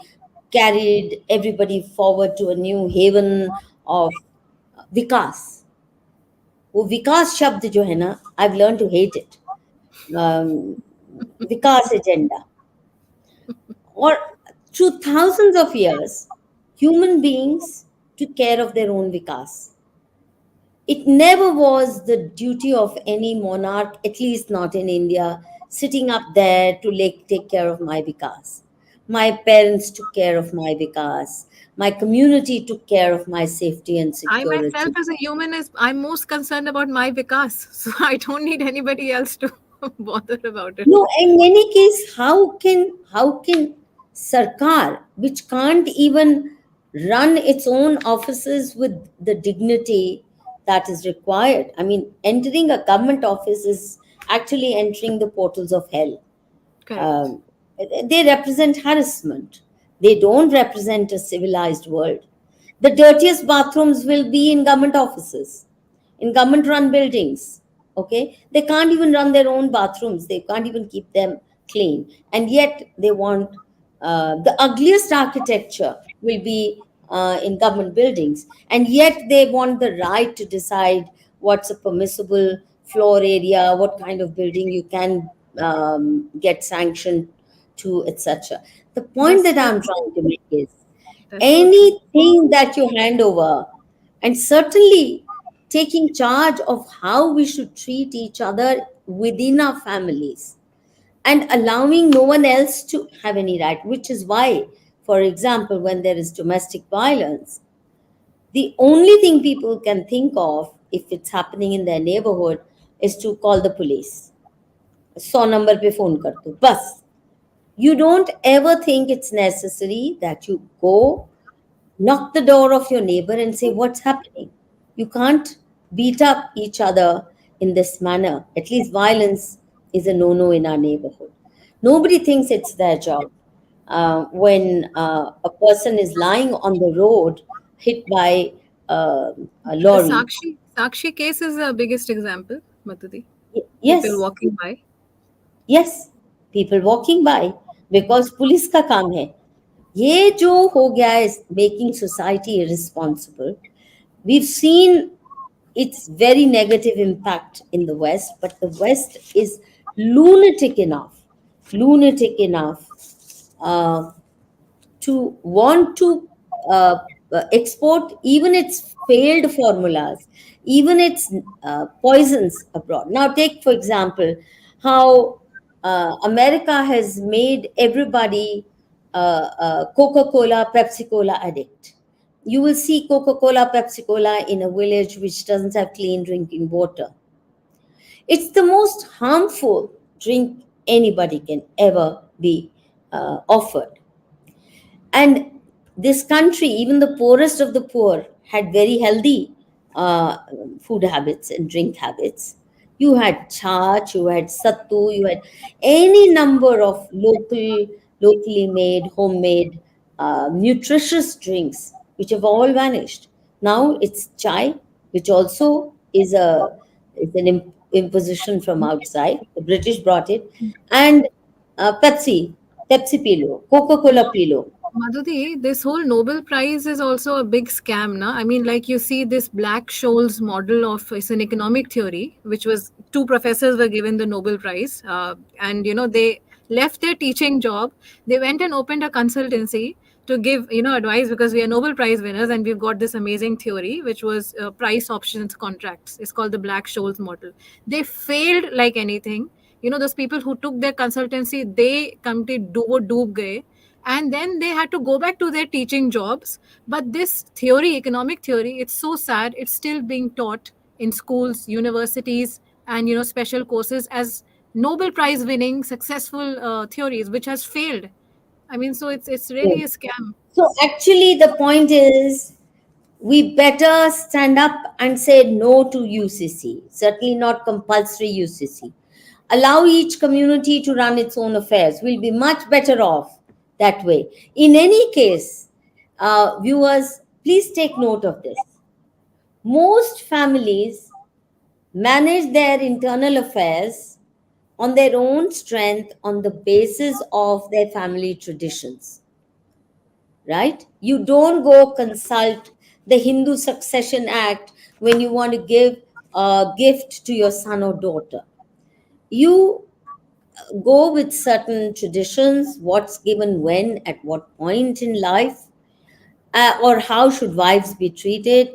Speaker 1: carried everybody forward to a new haven of vikas. वो विकास शब्द जो है ना, I've learned to hate it. Vikas agenda, or through thousands of years, human beings took care of their own vikas. It never was the duty of any monarch, at least not in India, sitting up there to take care of my vikas. My parents took care of my vikas. My community took care of my safety and
Speaker 2: I myself
Speaker 1: security.
Speaker 2: as a human is I'm most concerned about my vikas, so I don't need anybody else to bother about it.
Speaker 1: No, in any case, how can Sarkar, which can't even run its own offices with the dignity that is required? I mean, entering a government office is actually entering the portals of hell.
Speaker 2: Correct.
Speaker 1: Um, they represent harassment. They don't represent a civilized world. The dirtiest bathrooms will be in government offices, in government run buildings. Okay? They can't even run their own bathrooms, they can't even keep them clean. And yet they want the ugliest architecture will be in government buildings. And yet they want the right to decide what's a permissible floor area, what kind of building you can get sanctioned to, etc. The point
Speaker 2: That's
Speaker 1: that
Speaker 2: so
Speaker 1: I'm
Speaker 2: true.
Speaker 1: trying to make is
Speaker 2: That's so true.
Speaker 1: anything that you hand over, and certainly taking charge of how we should treat each other within our families, and allowing no one else to have any right, which is why, for example, when there is domestic violence, the only thing people can think of if it's happening in their neighborhood is to call the police. 100 number पे phone कर दो बस. You don't ever think it's necessary that you go knock the door of your neighbor and say, what's happening? You can't beat up each other in this manner. At least violence is a no no in our neighborhood. Nobody thinks it's their job. When a person is lying on the road hit by a
Speaker 2: The
Speaker 1: lorry.
Speaker 2: Sakshi case is the biggest example, Madhudi. People
Speaker 1: Yes,
Speaker 2: walking by.
Speaker 1: yes, people walking by because police का काम है. ये जो हो गया है making society irresponsible. We've seen its very negative impact in the West, but the West is lunatic enough, lunatic enough uh, to want to export even its failed formulas, even its poisons abroad. Now, take for example how America has made everybody Coca Cola, Pepsi Cola addict. You will see Coca Cola, Pepsi Cola in a village which doesn't have clean drinking water. It's the most harmful drink anybody can ever be offered. And this country, even the poorest of the poor, had very healthy uh, food habits and drink habits. You had chaach, you had sattu, you had any number of locally made, homemade, nutritious drinks, which have all vanished. Now it's chai, which also is an imposition from outside. The British brought it, and Pepsi Pilo, Coca Cola Pilo.
Speaker 2: Madhudi, this whole Nobel Prize is also a big scam, na? I mean, like you see this Black-Scholes model of it's an economic theory, which was two professors were given the Nobel Prize, and they left their teaching job. They went and opened a consultancy to give advice because we are Nobel Prize winners and we've got this amazing theory, which was price options contracts. It's called the Black-Scholes model. They failed like anything. Those people who took their consultancy, they completely doob gaye, and then they had to go back to their teaching jobs. But this theory, economic theory, it's so sad, it's still being taught in schools, universities, and special courses as Nobel Prize winning successful theories, which has failed. I mean, so it's really a scam.
Speaker 1: So actually, the point is we better stand up and say no to UCC. Certainly not compulsory UCC. Allow each community to run its own affairs. We'll be much better off that way. In any case, viewers, please take note of this. Most families manage their internal affairs on their own strength on the basis of their family traditions, right? You don't go consult the Hindu Succession Act when you want to give a gift to your son or daughter. You go with certain traditions, what's given when, at what point in life, or how should wives be treated.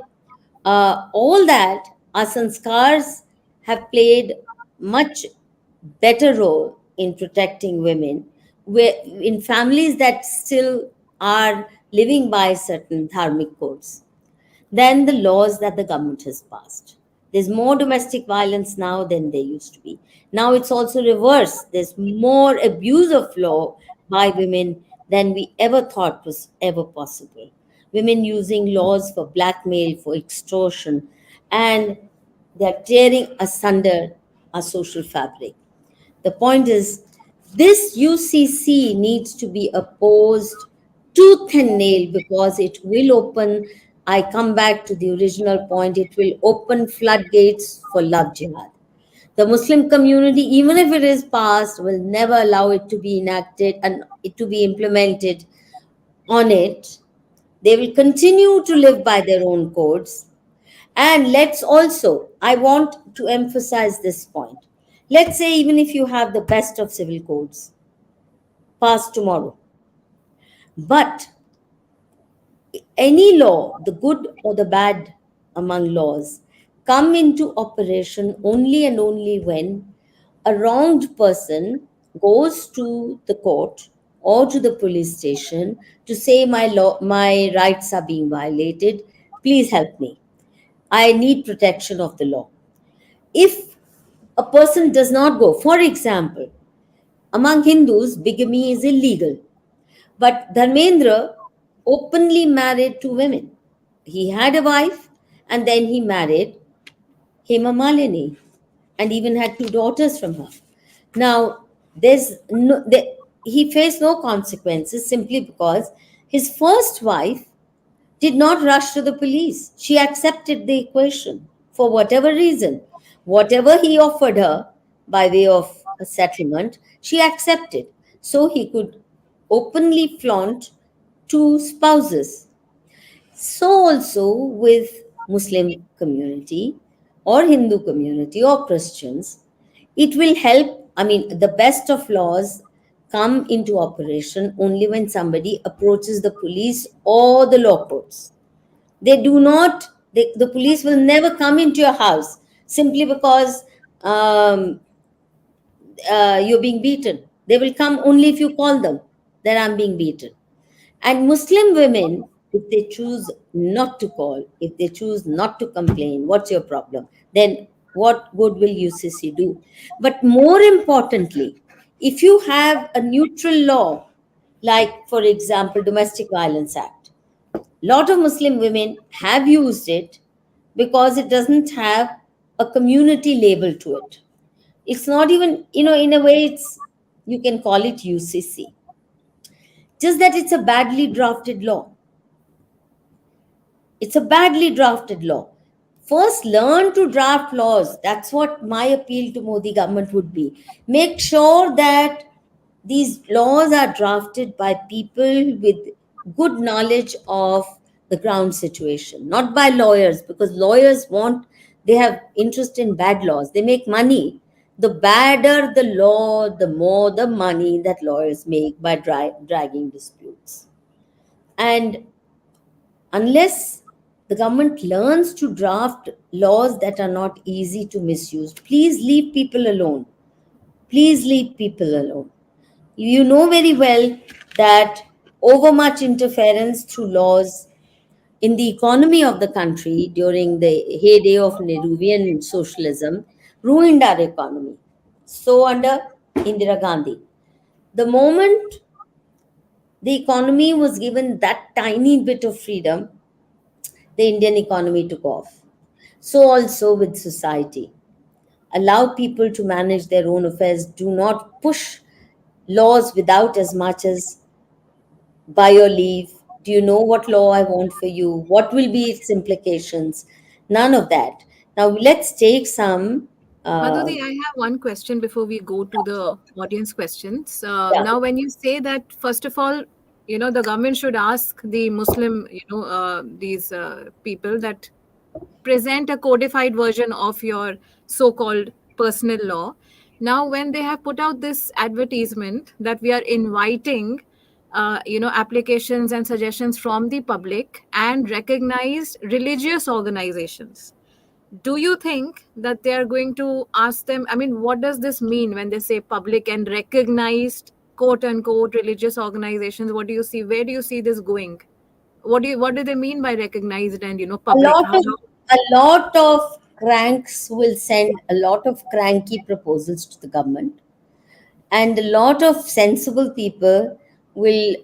Speaker 1: All that, our sanskars have played much better role in protecting women where, in families that still are living by certain dharmic codes than the laws that the government has passed. There's more domestic violence now than there used to be. Now it's also reversed. There's more abuse of law by women than we ever thought was ever possible. Women using laws for blackmail, for extortion, and they're tearing asunder our social fabric. The point is, this UCC needs to be opposed tooth and nail because it will open, I come back to the original point, it will open floodgates for love jihad. The Muslim community, even if it is passed, will never allow it to be enacted and it to be implemented on it. They will continue to live by their own codes. And let's also, I want to emphasize this point. Let's say, even if you have the best of civil codes, pass tomorrow. But any law, the good or the bad among laws, come into operation only and only when a wronged person goes to the court or to the police station to say my rights are being violated. Please help me. I need protection of the law. If a person does not go. For example, among Hindus, bigamy is illegal. But Dharmendra openly married two women. He had a wife and then he married Hema Malini and even had two daughters from her. Now, he faced no consequences simply because his first wife did not rush to the police. She accepted the equation for whatever reason. Whatever he offered her by way of a settlement, she accepted. So he could openly flaunt two spouses. So also with Muslim community or Hindu community or Christians, it will help. I mean, the best of laws come into operation only when somebody approaches the police or the law courts. They do not, the police will never come into your house simply because um, you're being beaten. They will come only if you call them that I'm being beaten. And Muslim women, if they choose not to call, if they choose not to complain, what's your problem? Then what good will UCC do? But more importantly, if you have a neutral law, like for example, Domestic Violence Act, lot of Muslim women have used it because it doesn't have a community label to it. It's not even, in a way, you can call it UCC. Just that it's a badly drafted law. It's a badly drafted law. First, learn to draft laws. That's what my appeal to Modi government would be. Make sure that these laws are drafted by people with good knowledge of the ground situation, not by lawyers, because lawyers they have interest in bad laws. They make money. The badder the law, the more the money that lawyers make by dragging disputes. And unless the government learns to draft laws that are not easy to misuse, please leave people alone. Please leave people alone. You know very well that overmuch interference through laws in the economy of the country during the heyday of Nehruvian socialism ruined our economy. So, under Indira Gandhi, the moment the economy was given that tiny bit of freedom, the Indian economy took off. So, also with society. Allow people to manage their own affairs. Do not push laws without as much as by your leave. Do you know what law I want for you? What will be its implications? None of that. Now, let's take some. Uh,
Speaker 2: Madhuri, I have one question before we go to the audience questions.
Speaker 1: yeah,
Speaker 2: Now, when you say that, first of all, the government should ask the Muslim, these people that present a codified version of your so-called personal law. Now, when they have put out this advertisement that we are inviting, applications and suggestions from the public and recognized religious organizations, do you think that they are going to ask them? I mean, what does this mean when they say public and recognized, quote unquote, religious organizations? What do you see? Where do you see this going? What do they mean by recognized and
Speaker 1: a
Speaker 2: public?
Speaker 1: lot
Speaker 2: How?
Speaker 1: of a lot of cranks will send a lot of cranky proposals to the government, and a lot of sensible people will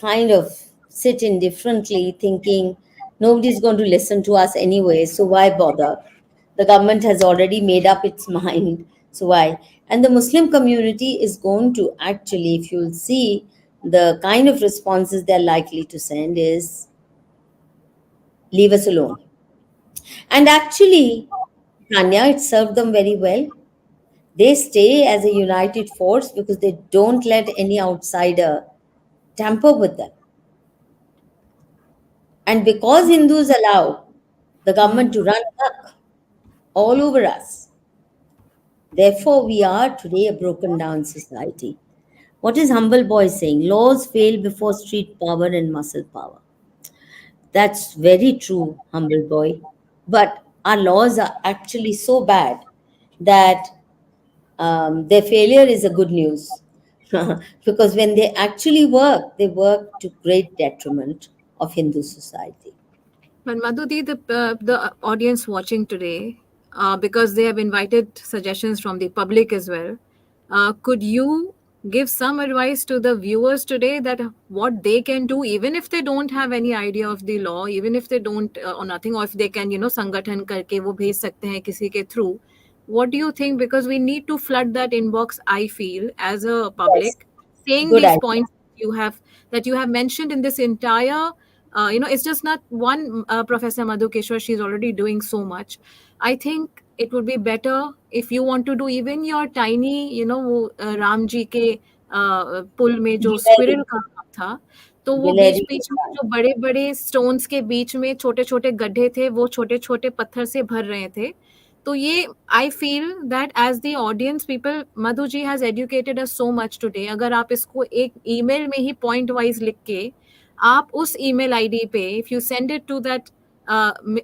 Speaker 1: kind of sit indifferently thinking nobody's going to listen to us anyway, so why bother? The government has already made up its mind, so why? And the Muslim community is going to actually, if you'll see, the kind of responses they're likely to send is leave us alone. And actually, Tanya, it served them very well. They stay as a united force because they don't let any outsider tamper with them. And because Hindus allow the government
Speaker 2: Hmm.
Speaker 1: to run amok all over us, therefore we are today a broken down society. What is Humble Boy saying? Laws fail before street power and muscle power. That's very true, Humble Boy. But our laws are actually so bad that their failure is a good news. Because when they actually work, they work to great detriment of Hindu society.
Speaker 2: But Madhudi, the audience watching today, because they have invited suggestions from the public as well. Could you give some advice to the viewers today that what they can do, even if they don't have any idea of the law, even if they don't or nothing, or if they can, संगठन करके वो भेज सकते हैं किसी के through? What do you think? Because we need to flood that inbox, I feel, as a
Speaker 1: Yes,
Speaker 2: public, saying
Speaker 1: good
Speaker 2: these
Speaker 1: idea.
Speaker 2: points that you have mentioned in this entire. It's just not one Professor Madhu Kishwar. She's already doing so much. I think it would be better if you want to do even your tiny, वो राम जी के पुल में जो
Speaker 1: Gileri,
Speaker 2: squirrel का काम था, तो वो बीच
Speaker 1: Gileri
Speaker 2: बीच में जो बड़े बड़े स्टोन्स के बीच में छोटे छोटे गड्ढे थे, वो छोटे छोटे पत्थर से भर रहे थे. तो ये I feel that as the audience people, Madhu ji has educated us so much today. अगर आप इसको एक ईमेल में ही पॉइंट वाइज लिख के आप उस ईमेल आईडी पे, if you send it to that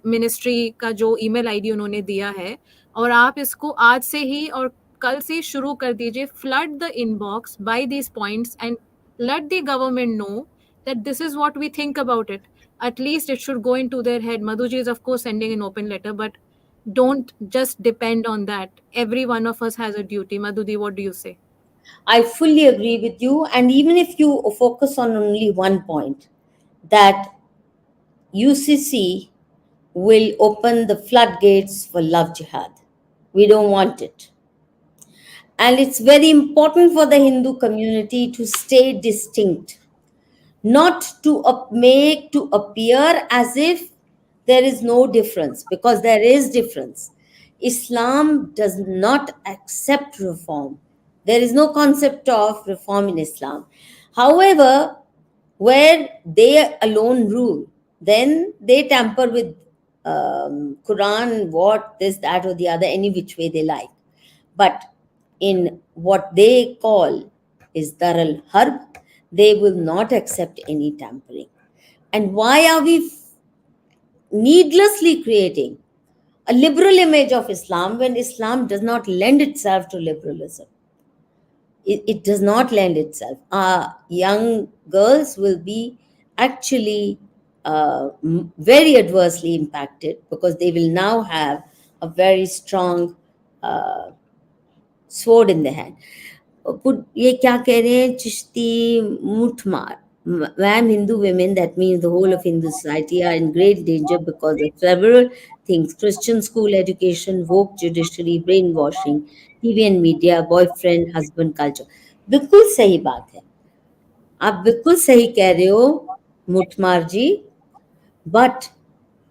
Speaker 2: ministry का जो ईमेल आईडी उन्होंने दिया है, और आप इसको आज से ही और कल से शुरू कर दीजिए, flood the inbox by these points and let the government know that this is what we think about it. At least it should go into their head. Madhuji is of course sending an open letter, but don't just depend on that. Every one of us has a duty. Madhudi, what do you say?
Speaker 1: I fully agree with you. And even if you focus on only one point, that UCC will open the floodgates for love jihad. We don't want it. And it's very important for the Hindu community to stay distinct, not to make to appear as if there is no difference, because there is difference. Islam does not accept reform. There is no concept of reform in Islam. However, where they alone rule, then they tamper with Quran, what, this, that, or the other, any which way they like. But in what they call is Dar al Harb, they will not accept any tampering. And why are we needlessly creating a liberal image of Islam when Islam does not lend itself to liberalism? It does not lend itself. Our young girls will be actually very adversely impacted because they will now have a very strong sword in their hand. ये क्या कह रहे हैं Chishti मुठमार. Ma'am, Hindu women, that means the whole of Hindu society, are in great danger because of several things: Christian school education, woke judiciary, brainwashing, TV and media, boyfriend, husband culture. बिल्कुल सही बात है, आप बिल्कुल सही कह रहे हो मुठमार जी. But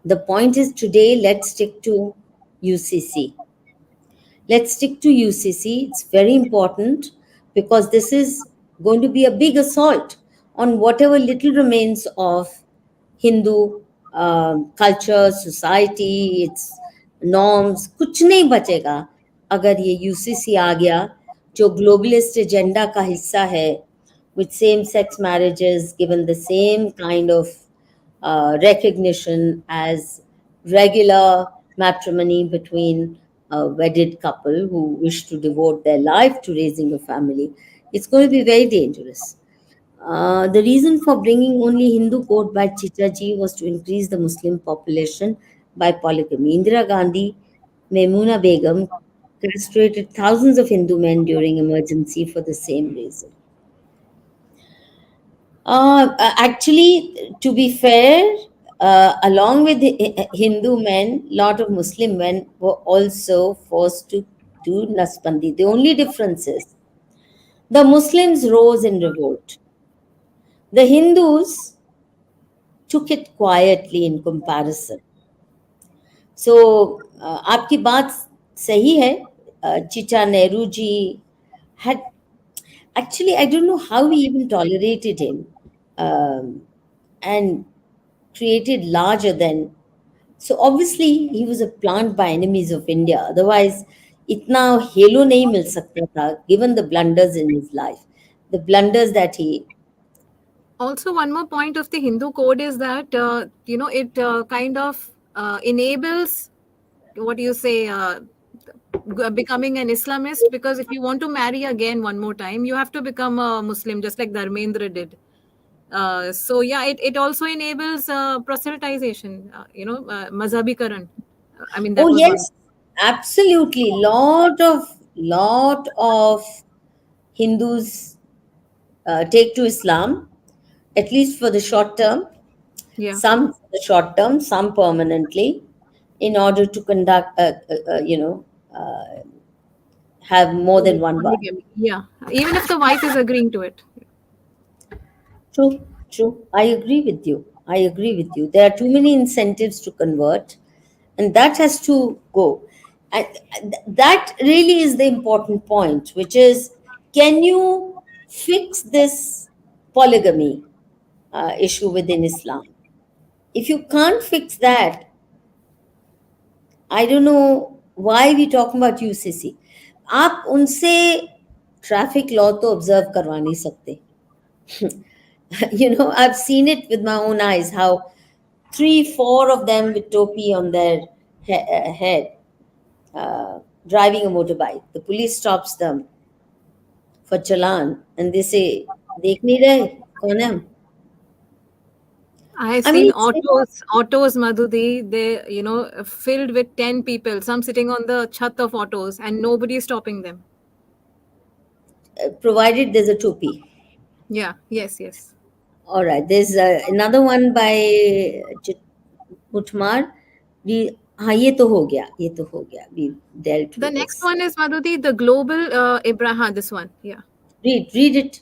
Speaker 1: the point is today, let's stick to UCC. Let's stick to UCC. It's very important because this is going to be a big assault on whatever little remains of Hindu culture, society, its norms. कुछ नहीं बचेगा अगर ये UCC आ गया, जो globalist agenda का हिस्सा है, with same-sex marriages given the same kind of recognition as regular matrimony between a wedded couple who wish to devote their life to raising a family. It's going to be very dangerous. The reason for bringing only Hindu code by Chichaji was to increase the Muslim population by polygamy. Indira Gandhi, Maimuna Begum castrated thousands of Hindu men during emergency for the same reason. Actually, to be fair, along with Hindu men, lot of Muslim men were also forced to do Nasbandi. The only difference is the Muslims rose in revolt. The Hindus took it quietly in comparison. So, आपकी बात सही है. Chicha Nehru ji had actually, I don't know how we even tolerated him, and created larger than. So obviously he was a plant by enemies of India. Otherwise, इतना hello नहीं मिल सकता था, given the blunders in his life, the blunders that he.
Speaker 2: Also, one more point of the Hindu code is that it kind of enables, what do you say, becoming an Islamist, because if you want to marry again one more time, you have to become a Muslim, just like Dharmendra did. So yeah, it also enables proselytization, mazhabikaran. I mean, that
Speaker 1: Oh
Speaker 2: was one.
Speaker 1: yes, Absolutely. Lot of Hindus take to Islam, at least for the short term,
Speaker 2: Yeah.
Speaker 1: some for the short term, some permanently, in order to conduct, have more than one wife.
Speaker 2: Polygamy. Yeah. Even if the wife is agreeing to it.
Speaker 1: True, true. I agree with you. I agree with you. There are too many incentives to convert, and that has to go. And that really is the important point, which is, can you fix this polygamy issue within Islam? If you can't fix that, I don't know why we talking about UCC. आप उनसे traffic law तो observe करवा नहीं सकते. I've seen it with my own eyes how three, four of them with topi on their head, uh, driving a motorbike. The police stops them for challan and they say, "देख नहीं रहे कौन है हम?"
Speaker 2: I have
Speaker 1: I mean,
Speaker 2: seen
Speaker 1: it's
Speaker 2: autos, Madhudi, they, filled with 10 people, some sitting on the chat of autos, and nobody is stopping them.
Speaker 1: provided there's a topi.
Speaker 2: Yeah, yes, yes.
Speaker 1: All right, there's another one by Mutmar. हाँ ये तो हो गया, ये तो हो गया. We dealt
Speaker 2: The
Speaker 1: with
Speaker 2: next
Speaker 1: this.
Speaker 2: one is, Madhudi, the global Abraham, this one. Yeah.
Speaker 1: Read it.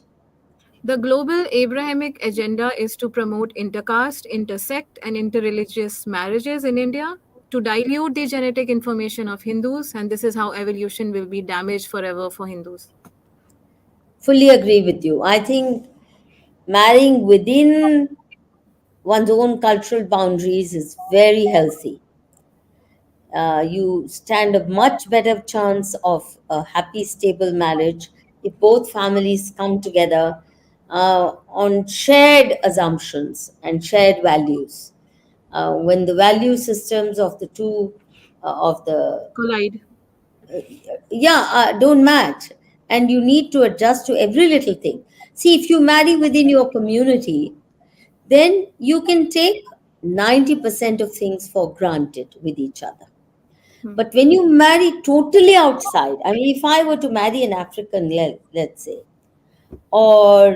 Speaker 2: The global Abrahamic agenda is to promote intercaste, intersect, and interreligious marriages in India to dilute the genetic information of Hindus, and this is how evolution will be damaged forever for Hindus.
Speaker 1: Fully agree with you. I think marrying within one's own cultural boundaries is very healthy. You stand a much better chance of a happy, stable marriage if both families come together on shared assumptions and shared values. When the value systems of the two, of the
Speaker 2: Collide.
Speaker 1: yeah, don't match, and you need to adjust to every little thing. See, if you marry within your community, then you can take 90% of things for granted with each other.
Speaker 2: Hmm.
Speaker 1: But when you marry totally outside, I mean, if I were to marry an African, let's say, or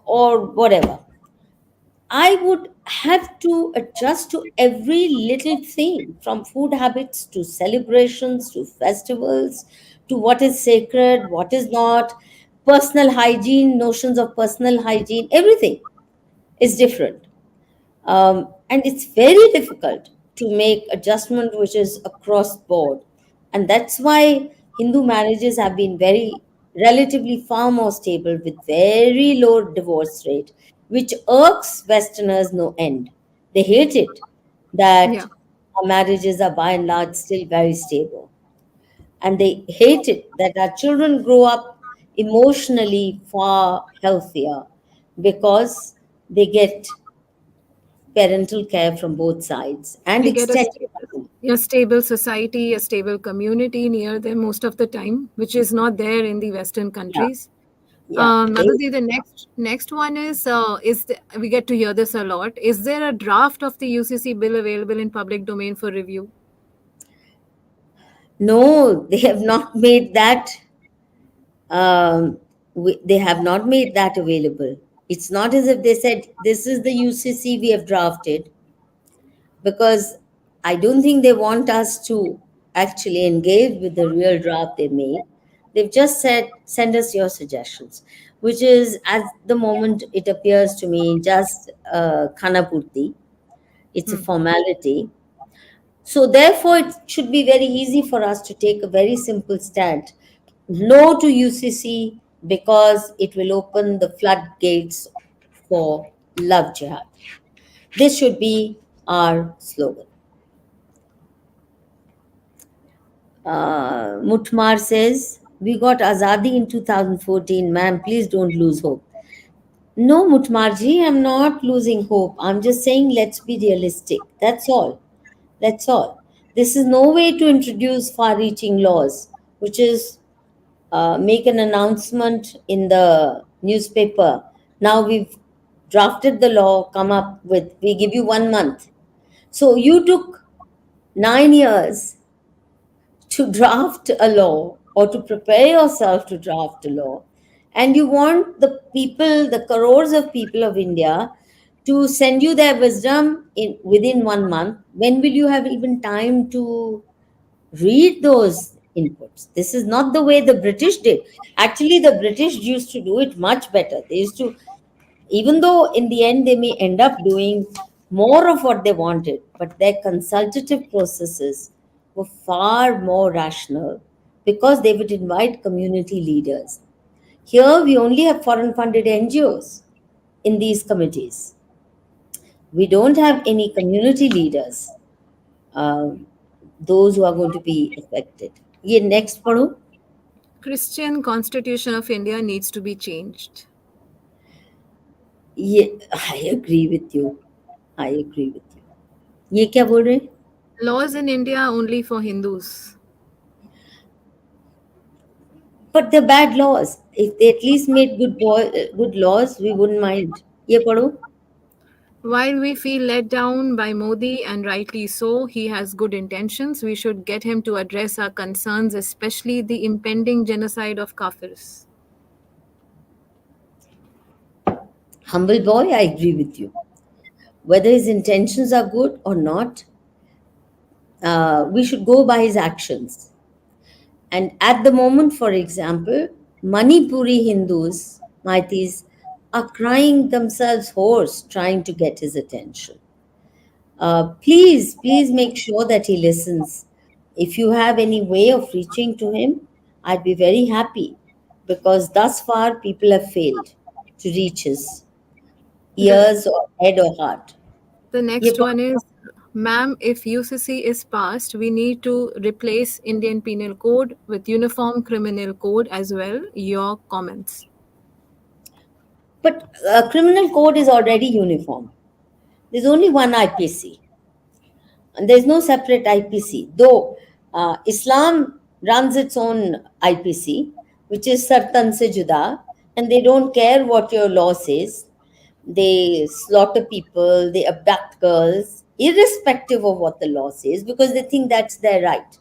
Speaker 1: or whatever, I would have to adjust to every little thing, from food habits to celebrations to festivals to what is sacred, what is not, personal hygiene, notions of personal hygiene, everything is different. And it's very difficult to make adjustment which is across board, and that's why Hindu marriages have been very relatively far more stable with very low divorce rate, which irks Westerners no end. They hate it that
Speaker 2: Yeah.
Speaker 1: our marriages are by and large still very stable, and they hate it that our children grow up emotionally far healthier because they get parental care from both sides and
Speaker 2: They get
Speaker 1: extended family.
Speaker 2: a stable society, a stable community near them most of the time, which is not there in the Western
Speaker 1: Yeah,
Speaker 2: countries.
Speaker 1: yeah.
Speaker 2: Madhudi, the next one we get to hear this a lot. Is there a draft of the UCC bill available in public domain for review?
Speaker 1: No, they have not made that. They have not made that available. It's not as if they said, "This is the UCC we have drafted," because I don't think they want us to actually engage with the real draft they made. They've just said, "Send us your suggestions," which is, at the moment, it appears to me just khana purti. It's a
Speaker 2: Hmm.
Speaker 1: formality. So, therefore, it should be very easy for us to take a very simple stand. No to UCC, because it will open the floodgates for love jihad. This should be our slogan. Mutmar says, "We got Azadi in 2014. Ma'am, please don't lose hope." No, Mutmarji, I'm not losing hope. I'm just saying, let's be realistic. That's all. That's all. This is no way to introduce far reaching laws, which is make an announcement in the newspaper. Now we've drafted the law, come up with, we give you 1 month. So you took 9 years to draft a law or to prepare yourself to draft a law, and you want the people, the crores of people of India, to send you their wisdom in within 1 month. When will you have even time to read those inputs? This is not the way the British did. Actually, the British used to do it much better. They used to, even though in the end they may end up doing more of what they wanted, but their consultative processes were far more rational because they would invite community leaders. Here, we only have foreign funded NGOs in these committees. We don't have any community leaders, uh, those who are going to be affected. Ye next padho.
Speaker 2: Christian Constitution of India needs to be changed.
Speaker 1: Ye, I agree with you. I agree with you. ये क्या बोल रहे हैं?
Speaker 2: Laws in India only for Hindus.
Speaker 1: But they're bad laws. If they at least made good laws, we wouldn't mind. ये पढ़ो.
Speaker 2: While we feel let down by Modi, and rightly so, he has good intentions, we should get him to address our concerns, especially the impending genocide of Kafirs.
Speaker 1: Humble boy, I agree with you. Whether his intentions are good or not, we should go by his actions. And at the moment, for example, Manipuri Hindus, Maitis, are crying themselves hoarse trying to get his attention. Please make sure that he listens. If you have any way of reaching to him, I'd be very happy because thus far people have failed to reach his
Speaker 2: The,
Speaker 1: ears or head or heart.
Speaker 2: the
Speaker 1: Ye
Speaker 2: next one is, ma'am, if UCC is passed, we need to replace Indian Penal Code with Uniform Criminal Code as well. Your comments.
Speaker 1: But criminal code is already uniform. There's only one IPC. And there's no separate IPC, though Islam runs its own IPC, which is Sartan Se Juda, and they don't care what your law says. They slaughter people, they abduct girls, irrespective of what the law says, because they think that's their right.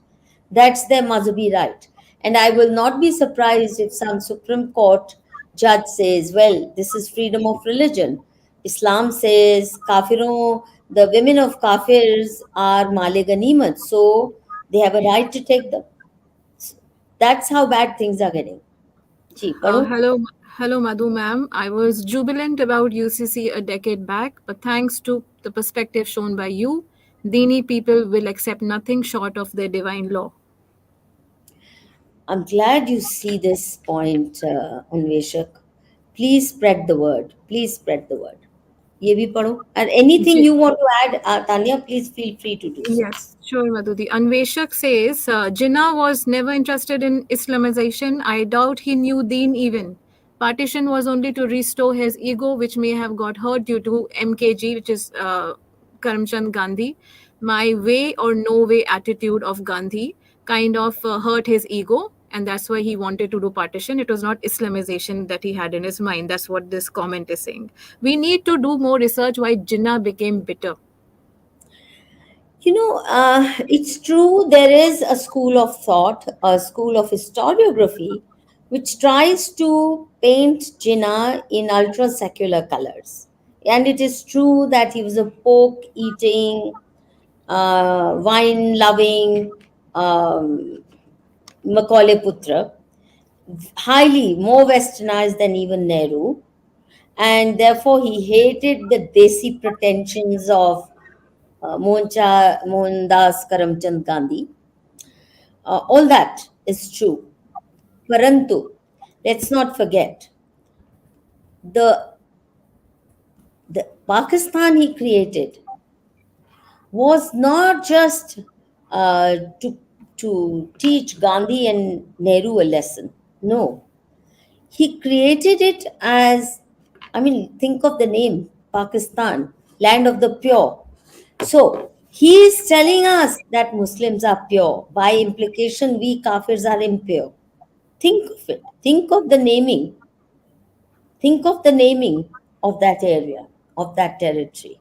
Speaker 1: That's their Mazhabi right. And I will not be surprised if some Supreme Court judge says, well, this is freedom of religion. Islam says the women of kafirs are male ganimat, so they have a right to take them. That's how bad things are getting. Ji, padho.
Speaker 2: Hello, Madhu ma'am. I was jubilant about UCC a decade back, but thanks to the perspective shown by you, Dini people will accept nothing short of their divine law.
Speaker 1: I'm glad you see this point, Anveshak. Please spread the word. Please spread the word. Ye bhi padho. And anything you want to add, Tanya, please feel free to do so.
Speaker 2: Yes, sure, Madhudi. Anveshak says Jinnah was never interested in Islamization. I doubt he knew Deen even. Partition was only to restore his ego, which may have got hurt due to MKG, which is Karamchand Gandhi. My way or no way attitude of Gandhi kind of hurt his ego, and that's why he wanted to do partition. It was not Islamization that he had in his mind. That's what this comment is saying. We need to do more research why Jinnah became bitter.
Speaker 1: It's true there is a school of thought, a school of historiography, which tries to paint Jinnah in ultra secular colors. And it is true that he was a pork eating, wine loving Macaulay Putra, highly more westernized than even Nehru. And therefore, he hated the desi pretensions of Mohandas Karamchand Gandhi. All that is true. Parantu, let's not forget, the, the Pakistan he created was not just to teach Gandhi and Nehru a lesson. No. He created it as, I mean, think of the name Pakistan, land of the pure. So he is telling us that Muslims are pure. By implication, we Kafirs are impure. Think of it. Think of the naming. Think of the naming of that area, of that territory.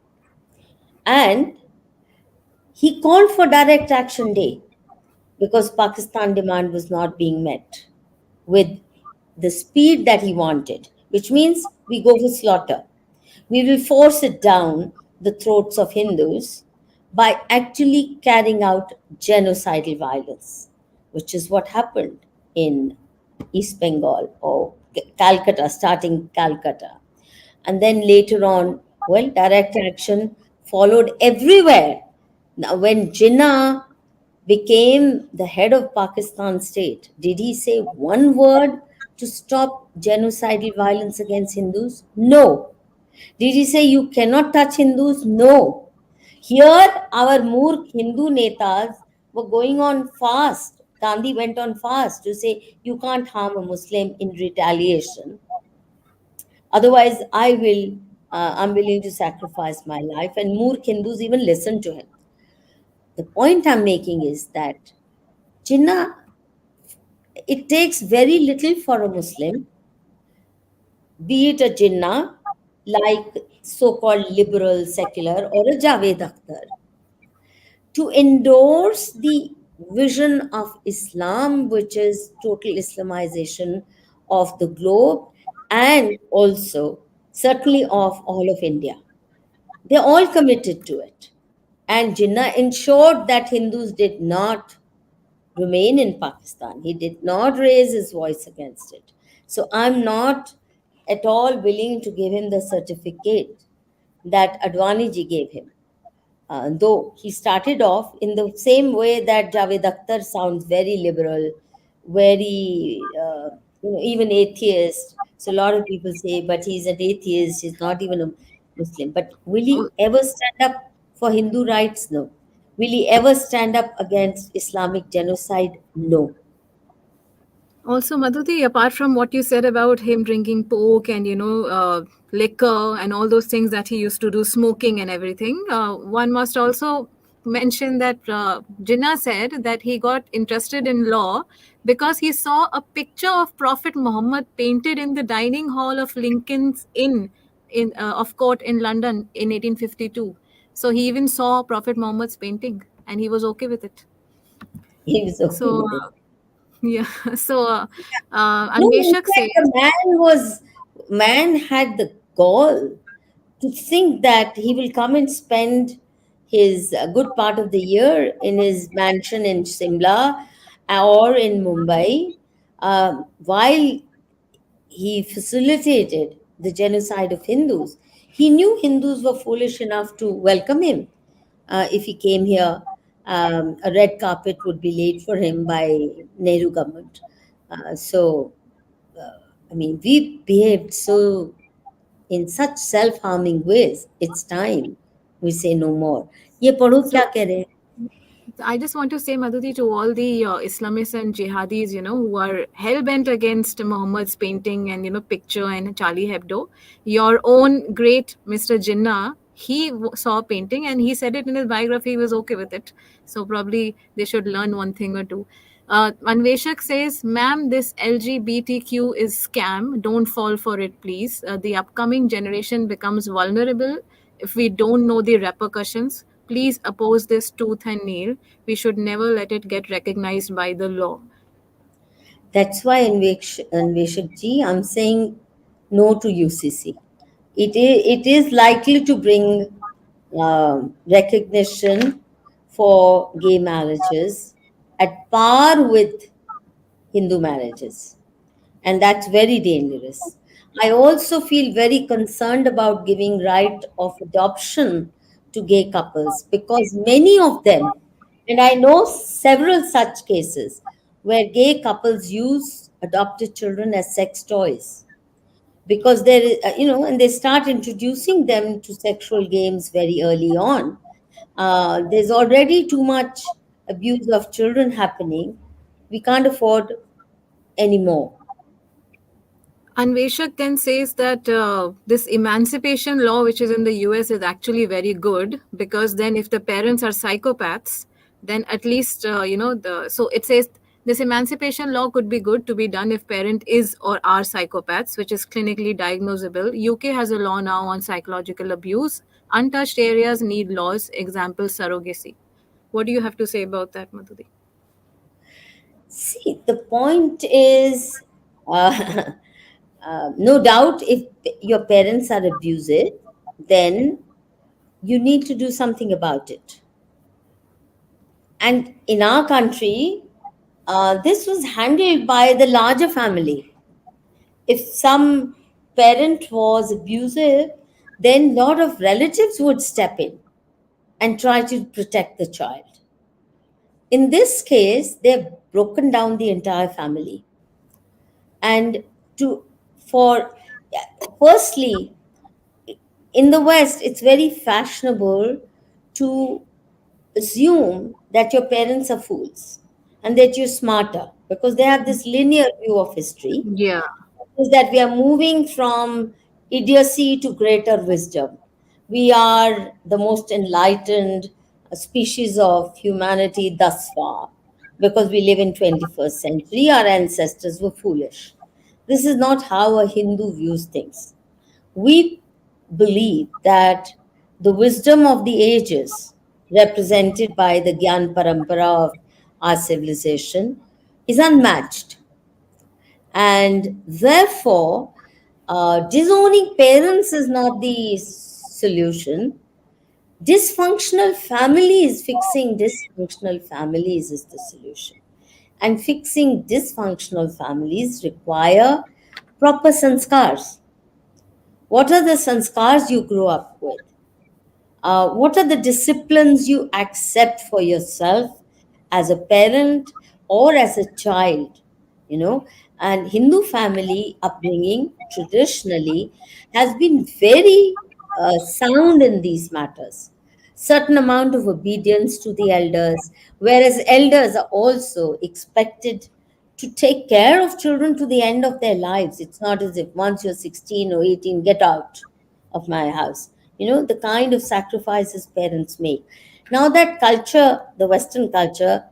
Speaker 1: And He called for direct action day because Pakistan demand was not being met with the speed that he wanted, which means we go for slaughter. We will force it down the throats of Hindus by actually carrying out genocidal violence, which is what happened in East Bengal or Calcutta, starting Calcutta. And then later on, well, direct action followed everywhere. Now, when Jinnah became the head of Pakistan state, did he say one word to stop genocidal violence against Hindus? No. Did he say you cannot touch Hindus? No. Here, our Moorkh Hindu netas were going on fast. Gandhi went on fast to say you can't harm a Muslim in retaliation. Otherwise, I'm willing to sacrifice my life. And Moorkh Hindus even listened to him. The point I'm making is that Jinnah, it takes very little for a Muslim, be it a Jinnah, like so called liberal, secular, or a Javed Akhtar, to endorse the vision of Islam, which is total Islamization of the globe and also certainly of all of India. They're all committed to it. And Jinnah ensured that Hindus did not remain in Pakistan. He did not raise his voice against it. So I'm not at all willing to give him the certificate that Advani ji gave him. Though he started off in the same way that Javed Akhtar sounds very liberal, very, even atheist. So a lot of people say, but he's an atheist, he's not even a Muslim. But will he ever stand up for Hindu rights? No. Will he ever stand up against Islamic genocide? No.
Speaker 2: Also, Madhuti, apart from what you said about him drinking pork and liquor and all those things that he used to do, smoking and everything, one must also mention that Jinnah said that he got interested in law because he saw a picture of Prophet Muhammad painted in the dining hall of Lincoln's Inn of Court in London in 1852. So he even saw Prophet Muhammad's painting and he was okay with it.
Speaker 1: He was okay
Speaker 2: So
Speaker 1: with it.
Speaker 2: yeah, so
Speaker 1: No, in
Speaker 2: Anveshak
Speaker 1: fact,
Speaker 2: says,
Speaker 1: man had the gall to think that he will come and spend his good part of the year in his mansion in Simla or in Mumbai, while he facilitated the genocide of Hindus. He knew Hindus were foolish enough to welcome him. If he came here, a red carpet would be laid for him by Nehru government. So, I mean, we behaved so in such self-harming ways. It's time we say no more. ये पढ़ो क्या
Speaker 2: so
Speaker 1: कह रहे हैं?
Speaker 2: I just want to say, Madhuti, to all the Islamists and jihadis, who are hell bent against Muhammad's painting and picture and Charlie Hebdo. Your own great Mr. Jinnah, he saw a painting and he said it in his biography. He was okay with it. So probably they should learn one thing or two. Anveshak says, "Ma'am, this LGBTQ is scam. Don't fall for it, please. The upcoming generation becomes vulnerable if we don't know the repercussions. Please oppose this tooth and nail. We should never let it get recognized by the law."
Speaker 1: That's why Anveshak ji, I'm saying no to UCC. It is likely to bring recognition for gay marriages at par with Hindu marriages. And that's very dangerous. I also feel very concerned about giving right of adoption to gay couples because many of them, and I know several such cases where gay couples use adopted children as sex toys because and they start introducing them to sexual games very early on. There's already too much abuse of children happening. We can't afford anymore.
Speaker 2: Anveshak then says that this emancipation law, which is in the US, is actually very good because then if the parents are psychopaths, then at least, so it says this emancipation law could be good to be done if parent is or are psychopaths, which is clinically diagnosable. UK has a law now on psychological abuse. Untouched areas need laws, example, surrogacy. What do you have to say about that, Madhuri?
Speaker 1: See, the point is, uh, no doubt, if your parents are abusive, then you need to do something about it. And in our country, this was handled by the larger family. If some parent was abusive, then a lot of relatives would step in and try to protect the child. In this case, they've broken down the entire family. And to for firstly, in the West, it's very fashionable to assume that your parents are fools and that you're smarter because they have this linear view of history,
Speaker 2: Yeah.
Speaker 1: is that we are moving from idiocy to greater wisdom. We are the most enlightened species of humanity thus far because we live in 21st century. Our ancestors were foolish. This is not how a Hindu views things. We believe that the wisdom of the ages, represented by the Gyan Parampara of our civilization, is unmatched. And therefore, disowning parents is not the solution. Dysfunctional families, fixing dysfunctional families is the solution. And fixing dysfunctional families require proper sanskars. What are the sanskars you grew up with? What are the disciplines you accept for yourself as a parent or as a child? You know, and Hindu family upbringing traditionally has been very sound in these matters. Certain amount of obedience to the elders, whereas elders are also expected to take care of children to the end of their lives. It's not as if once you're 16 or 18, get out of my house. You know, the kind of sacrifices parents make. Now, that culture, the Western culture,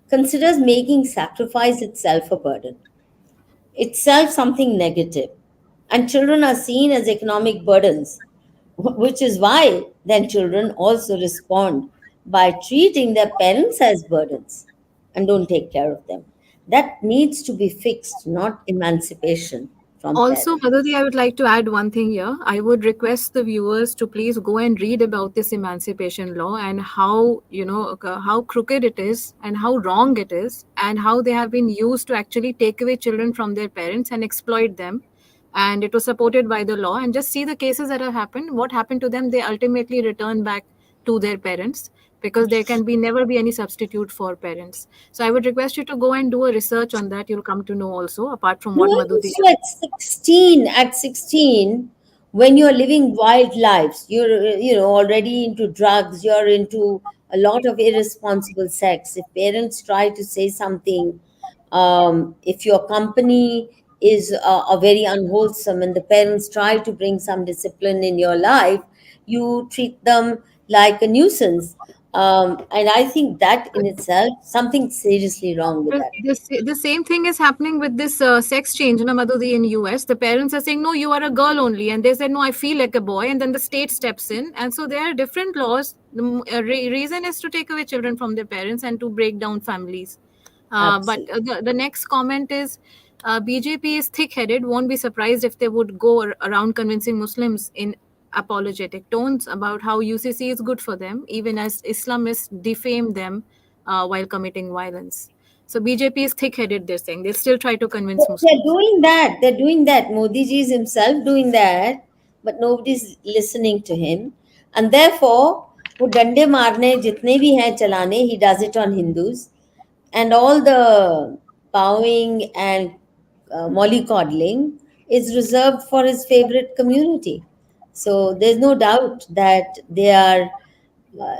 Speaker 1: considers making sacrifice itself a burden, itself something negative. And children are seen as economic burdens, which is why then children also respond by treating their parents as burdens and don't take care of them. That needs to be fixed, not emancipation from
Speaker 2: Also,
Speaker 1: parents.
Speaker 2: Madhuri, I would like to add one thing here. I would request the viewers to please go and read about this emancipation law and how, how crooked it is and how wrong it is and how they have been used to actually take away children from their parents and exploit them. And it was supported by the law. And just see the cases that have happened. What happened to them? They ultimately return back to their parents because there can be never be any substitute for parents. So I would request you to go and do a research on that. You'll come to know also, apart from
Speaker 1: No,
Speaker 2: what Madhuri
Speaker 1: so at 16, when you're living wild lives, you're, already into drugs, you're into a lot of irresponsible sex. If parents try to say something, if your company is very unwholesome and the parents try to bring some discipline in your life, you treat them like a nuisance. And I think that in itself, something seriously wrong with that.
Speaker 2: the same thing is happening with this sex change, Madhuri, in US. The parents are saying, no, you are a girl only. And they said, no, I feel like a boy. And then the state steps in. And so there are different laws. The reason is to take away children from their parents and to break down families. But
Speaker 1: Absolutely.
Speaker 2: the next comment is BJP is thick headed. Won't be surprised if they would go around convincing Muslims in apologetic tones about how UCC is good for them, even as Islamists defame them while committing violence. So BJP is thick-headed. They're saying they'll still try to convince
Speaker 1: They're
Speaker 2: Muslims.
Speaker 1: doing that. They're doing that. Modi ji is himself doing that, but nobody's listening to him. And therefore, वो डंडे मारने जितने भी हैं चलाने, he does it on Hindus. And all the bowing and mollycoddling is reserved for his favorite community. So there's no doubt that they are uh,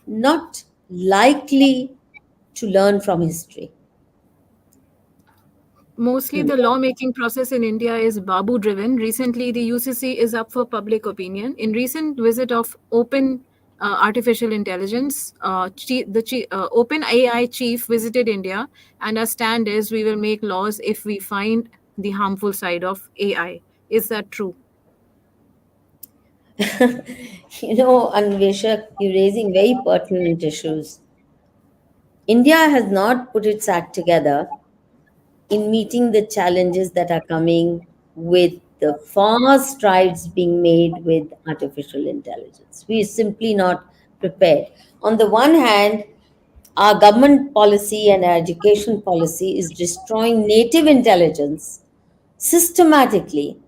Speaker 1: not likely to learn from history.
Speaker 2: Mostly the lawmaking process in India is Babu driven. Recently, the UCC is up for public opinion. In recent visit of Open Artificial Intelligence, Open AI chief visited India, and our stand is we will make laws if we find the harmful side of AI. Is that true?
Speaker 1: Anvesha, you're raising very pertinent issues. India has not put its act together in meeting the challenges that are coming with the fast strides being made with artificial intelligence. We are simply not prepared. On the one hand, our government policy and our education policy is destroying native intelligence systematically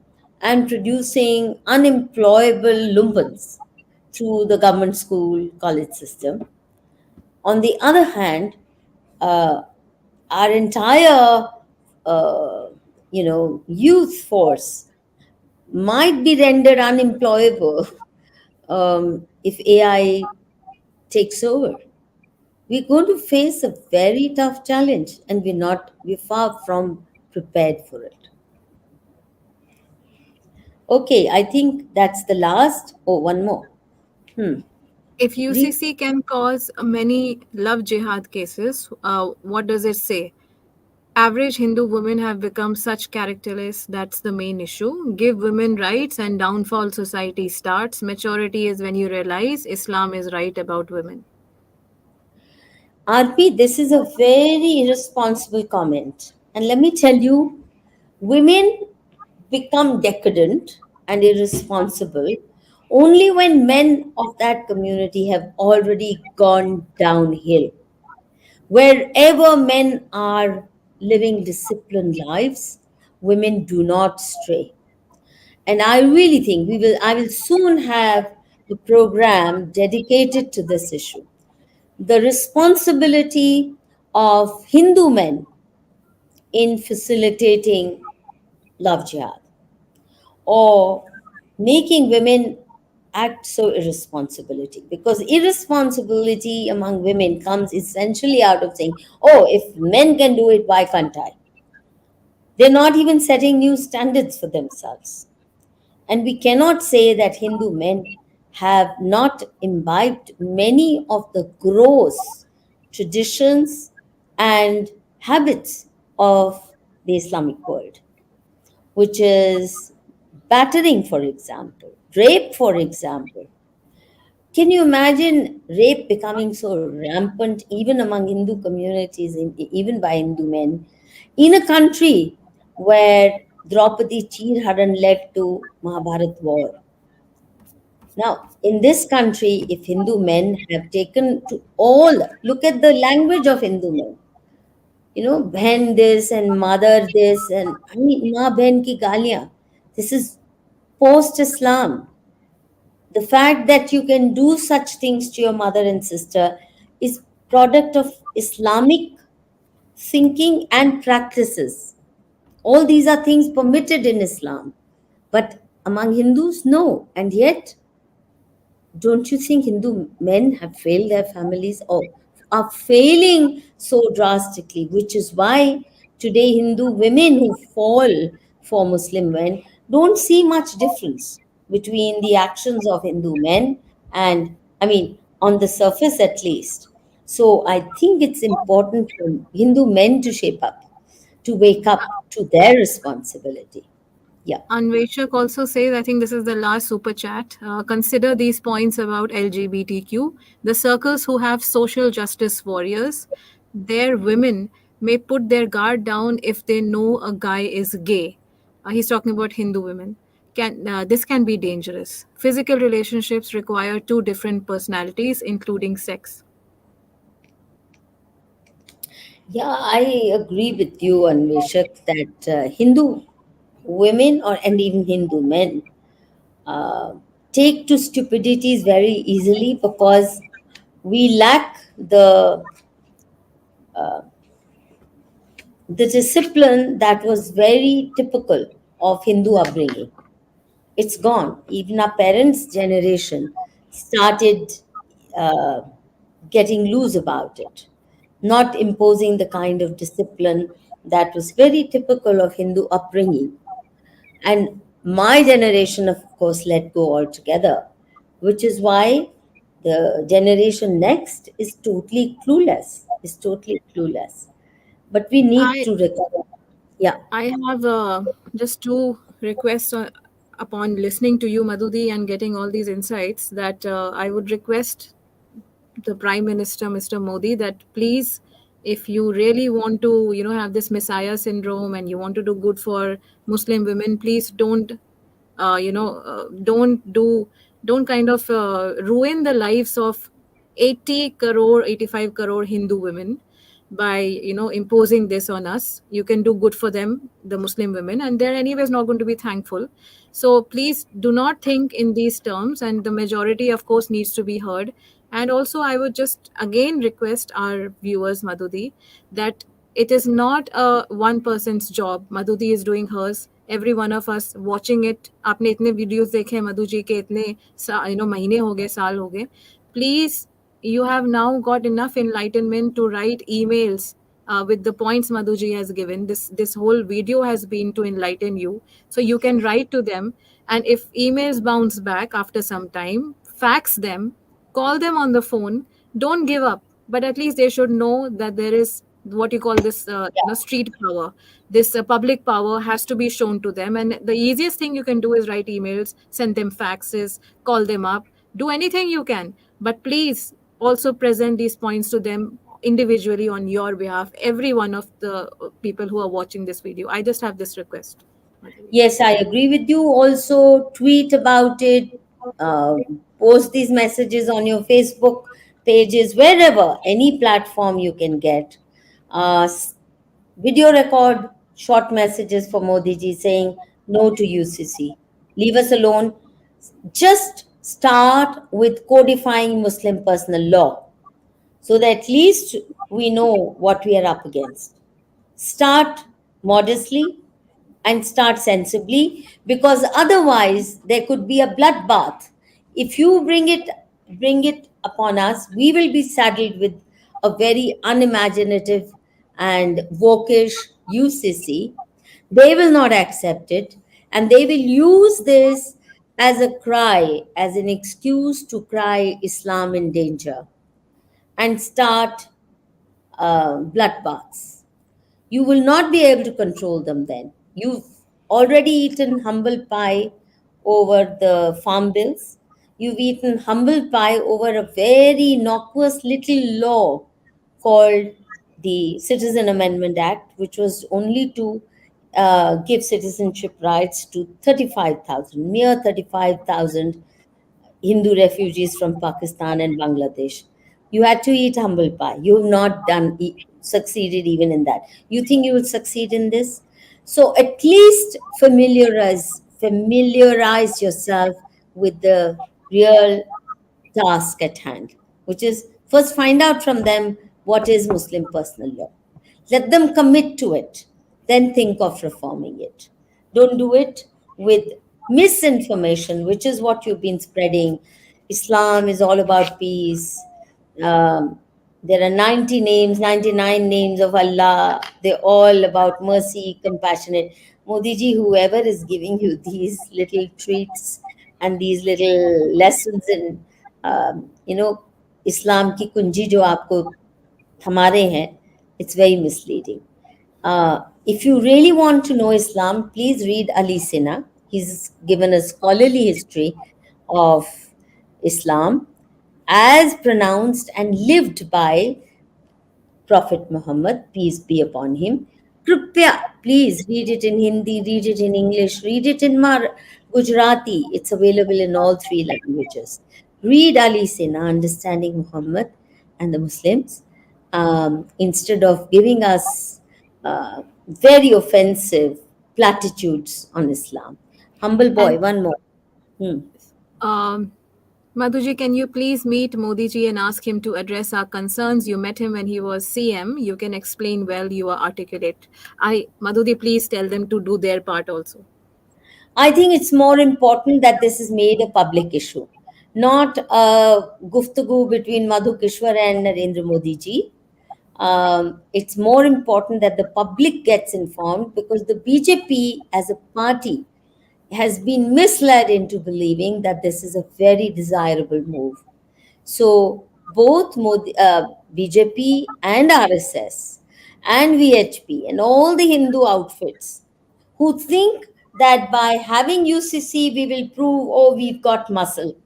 Speaker 1: and producing unemployable lumpens through the government school college system. On the other hand, uh, our entire uh, youth force might be rendered unemployable if AI takes over. We're going to face a very tough challenge, and we're far from prepared for it. Okay, I think that's the last. Oh, one more. Hmm.
Speaker 2: If
Speaker 1: We
Speaker 2: UCC can cause many love jihad cases, what does it say? Average Hindu women have become such characterless. That's the main issue. Give women rights and downfall society starts. Maturity is when you realize Islam is right about women.
Speaker 1: RP, this is a very irresponsible comment. And let me tell you, women become decadent and irresponsible only when men of that community have already gone downhill. Wherever men are living disciplined lives, women do not stray. And I really think I will soon have a program dedicated to this issue. The responsibility of Hindu men in facilitating love jihad or making women act so irresponsibility, because irresponsibility among women comes essentially out of saying, oh, if men can do it, why can't I? They're not even setting new standards for themselves. And we cannot say that Hindu men have not imbibed many of the gross traditions and habits of the Islamic world, which is battering, for example, rape, for example. Can you imagine rape becoming so rampant even among Hindu communities, even by Hindu men, in a country where Draupadi Cheer hadn't led to Mahabharat war? Now, in this country, if Hindu men have taken to all, look at the language of Hindu men. Bhen this and mother this, and I mean, ma bhen ki galiyan. This is post Islam. The fact that you can do such things to your mother and sister is product of Islamic thinking and practices. All these are things permitted in Islam, but among Hindus, no. And yet, don't you think Hindu men have failed their families or are failing so drastically? Which is why today Hindu women who fall for Muslim men don't see much difference between the actions of Hindu men and, I mean, on the surface at least. So I think it's important for Hindu men to shape up, to wake up to their responsibility. Yeah.
Speaker 2: Anveshak also says, I think this is the last super chat. Consider these points about LGBTQ. The circles who have social justice warriors, their women may put their guard down if they know a guy is gay. He's talking about Hindu women. This can be dangerous. Physical relationships require two different personalities, including sex.
Speaker 1: Yeah, I agree with you, Anveshak, that Hindu women or and even Hindu men uh, take to stupidities very easily because we lack the discipline that was very typical of Hindu upbringing. It's gone. Even our parents' generation started uh, getting loose about it, not imposing the kind of discipline that was very typical of Hindu upbringing. And my generation, of course, let go altogether, which is why the generation next is totally clueless. But we need
Speaker 2: I
Speaker 1: to recover. Yeah.
Speaker 2: I have just two requests. upon listening to you, Madhudi, and getting all these insights, that I would request the Prime Minister, Mr. Modi, that please, if you really want to, have this Messiah syndrome and you want to do good for Muslim women, please don't, don't kind of ruin the lives of 80 crore, 85 crore Hindu women by imposing this on us. You can do good for them, the Muslim women, and they're anyways not going to be thankful. So please do not think in these terms, and the majority of course needs to be heard. And also I would just again request our viewers, Madhudi, that it is not a one person's job. Madhudi is doing hers, every one of us watching it. आपने इतने videos देखे हैं मधु जी के, इतने महीने हो गए, साल हो गए. Please, you have now got enough enlightenment to write emails with the points Madhuji has given. This whole video has been to enlighten you. So you can write to them, and if emails bounce back after some time, fax them, call them on the phone. Don't give up, but at least they should know that there is what you call this, street power. This public power has to be shown to them, and the easiest thing you can do is write emails, send them faxes, call them up, do anything you can, but please also present these points to them individually on your behalf, every one of the people who are watching this video. I just have this request.
Speaker 1: Yes, I agree with you. Also, tweet about it, uh, post these messages on your Facebook pages, wherever, any platform you can get. Video record short messages for Modi ji saying no to UCC. Leave us alone. Just start with codifying Muslim personal law so that at least we know what we are up against. Start modestly and start sensibly, because otherwise there could be a bloodbath. If you bring it upon us, we will be saddled with a very unimaginative and wokish UCC. They will not accept it, and they will use this as a cry, as an excuse to cry Islam in danger and start bloodbaths. You will not be able to control them then. You've already eaten humble pie over the farm bills. You've eaten humble pie over a very innocuous little law called the Citizen Amendment Act, which was only to give citizenship rights to 35,000, mere 35,000 Hindu refugees from Pakistan and Bangladesh. You had to eat humble pie. You have not succeeded even in that. You think you will succeed in this? So at least familiarize yourself with the real task at hand, which is first find out from them what is Muslim personal law. Let them commit to it, then think of reforming it. Don't do it with misinformation, which is what you've been spreading. Islam is all about peace. There are 90 names, 99 names of Allah. They're all about mercy, compassionate. Modi ji, whoever is giving you these little treats and these little lessons in, Islam की कुंजी जो आपको थमा रहे हैं, it's very misleading. If you really want to know Islam, please read Ali Sina. He's given a scholarly history of Islam as pronounced and lived by Prophet Muhammad, peace be upon him. Kripya, please read it in Hindi, read it in English, read it in Gujarati. It's available in all three languages. Read Ali Sina, Understanding Muhammad and the Muslims, instead of giving us very offensive platitudes on Islam. Humble boy,
Speaker 2: And
Speaker 1: one more.
Speaker 2: Madhuji, can you please meet Modi ji and ask him to address our concerns? You met him when he was CM. You can explain well. You are articulate. Madhuji, please tell them to do their part also.
Speaker 1: I think it's more important that this is made a public issue, not a guftagu between Madhu Kishwar and Narendra Modi ji. It's more important that the public gets informed, because the BJP as a party has been misled into believing that this is a very desirable move. So both BJP and RSS and VHP and all the Hindu outfits who think that by having UCC, we will prove, oh, we've got muscle.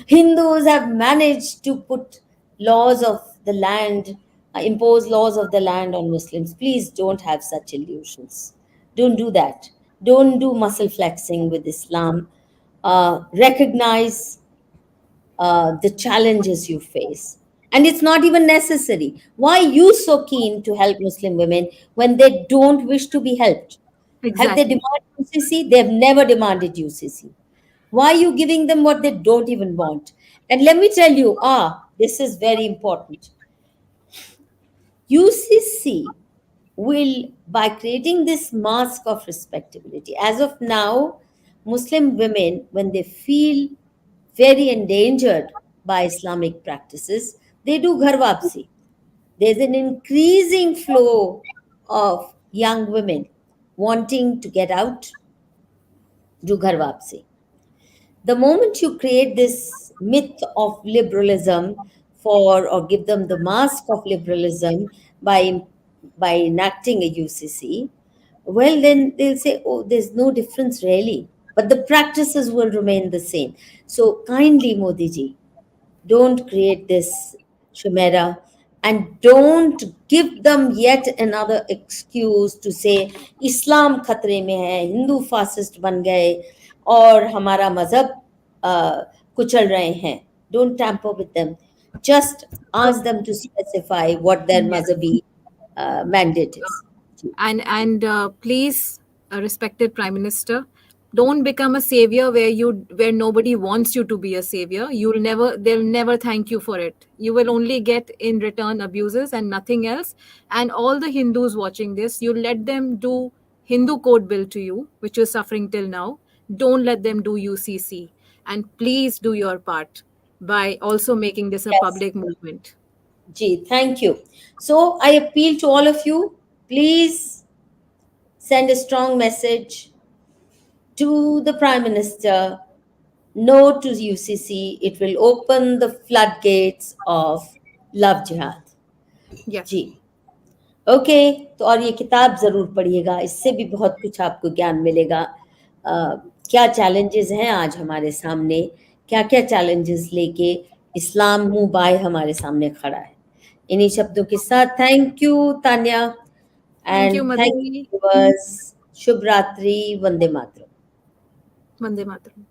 Speaker 1: Hindus have managed to put laws of the land, impose laws of the land on Muslims. Please don't have such illusions. Don't do that. Don't do muscle flexing with Islam. Recognize the challenges you face. And it's not even necessary. Why are you so keen to help Muslim women when they don't wish to be helped? Have they
Speaker 2: Exactly.
Speaker 1: demanded UCC? They've never demanded UCC. Why are you giving them what they don't even want? And let me tell you, this is very important. UCC will, by creating this mask of respectability, as of now, Muslim women, when they feel very endangered by Islamic practices, they do ghar wapsi. There's an increasing flow of young women wanting to get out, do ghar wapsi. The moment you create this myth of liberalism for, or give them the mask of liberalism by enacting a UCC, well, then they'll say, oh, there's no difference really, but the practices will remain the same. So kindly, Modi ji, don't create this chimera, and don't give them yet another excuse to say Islam खतरे में है, Hindu fascist बन गए और हमारा मजहब कुचल रहे हैं. Don't tamper with them. Just ask them to specify what their
Speaker 2: Yes.
Speaker 1: mazhabi mandate is.
Speaker 2: And please, respected Prime Minister, don't become a savior where nobody wants you to be a savior. They'll never thank you for it. You will only get in return abuses and nothing else. And all the Hindus watching this, you let them do Hindu code bill to you, which is suffering till now. Don't let them do UCC, and please do your part by also making this a
Speaker 1: Yes.
Speaker 2: public movement.
Speaker 1: Ji, thank you. So I appeal to all of you, please send a strong message to the Prime Minister. No to UCC. It will open the floodgates of Love Jihad.
Speaker 2: Yes.
Speaker 1: जी. Okay, तो और ये किताब ज़रूर पढ़िएगा, इससे भी बहुत कुछ आपको ज्ञान मिलेगा. क्या चैलेंजेस हैं आज हमारे सामने, क्या-क्या चैलेंजेस लेके इस्लाम मुँह बाए हमारे सामने खड़ा है. इन्हीं शब्दों के साथ thank you Tanya
Speaker 2: Thank you,
Speaker 1: and thank
Speaker 2: Madhu.
Speaker 1: You viewers. शुभ रात्रि. वंदे मातरम.
Speaker 2: Vande Mataram.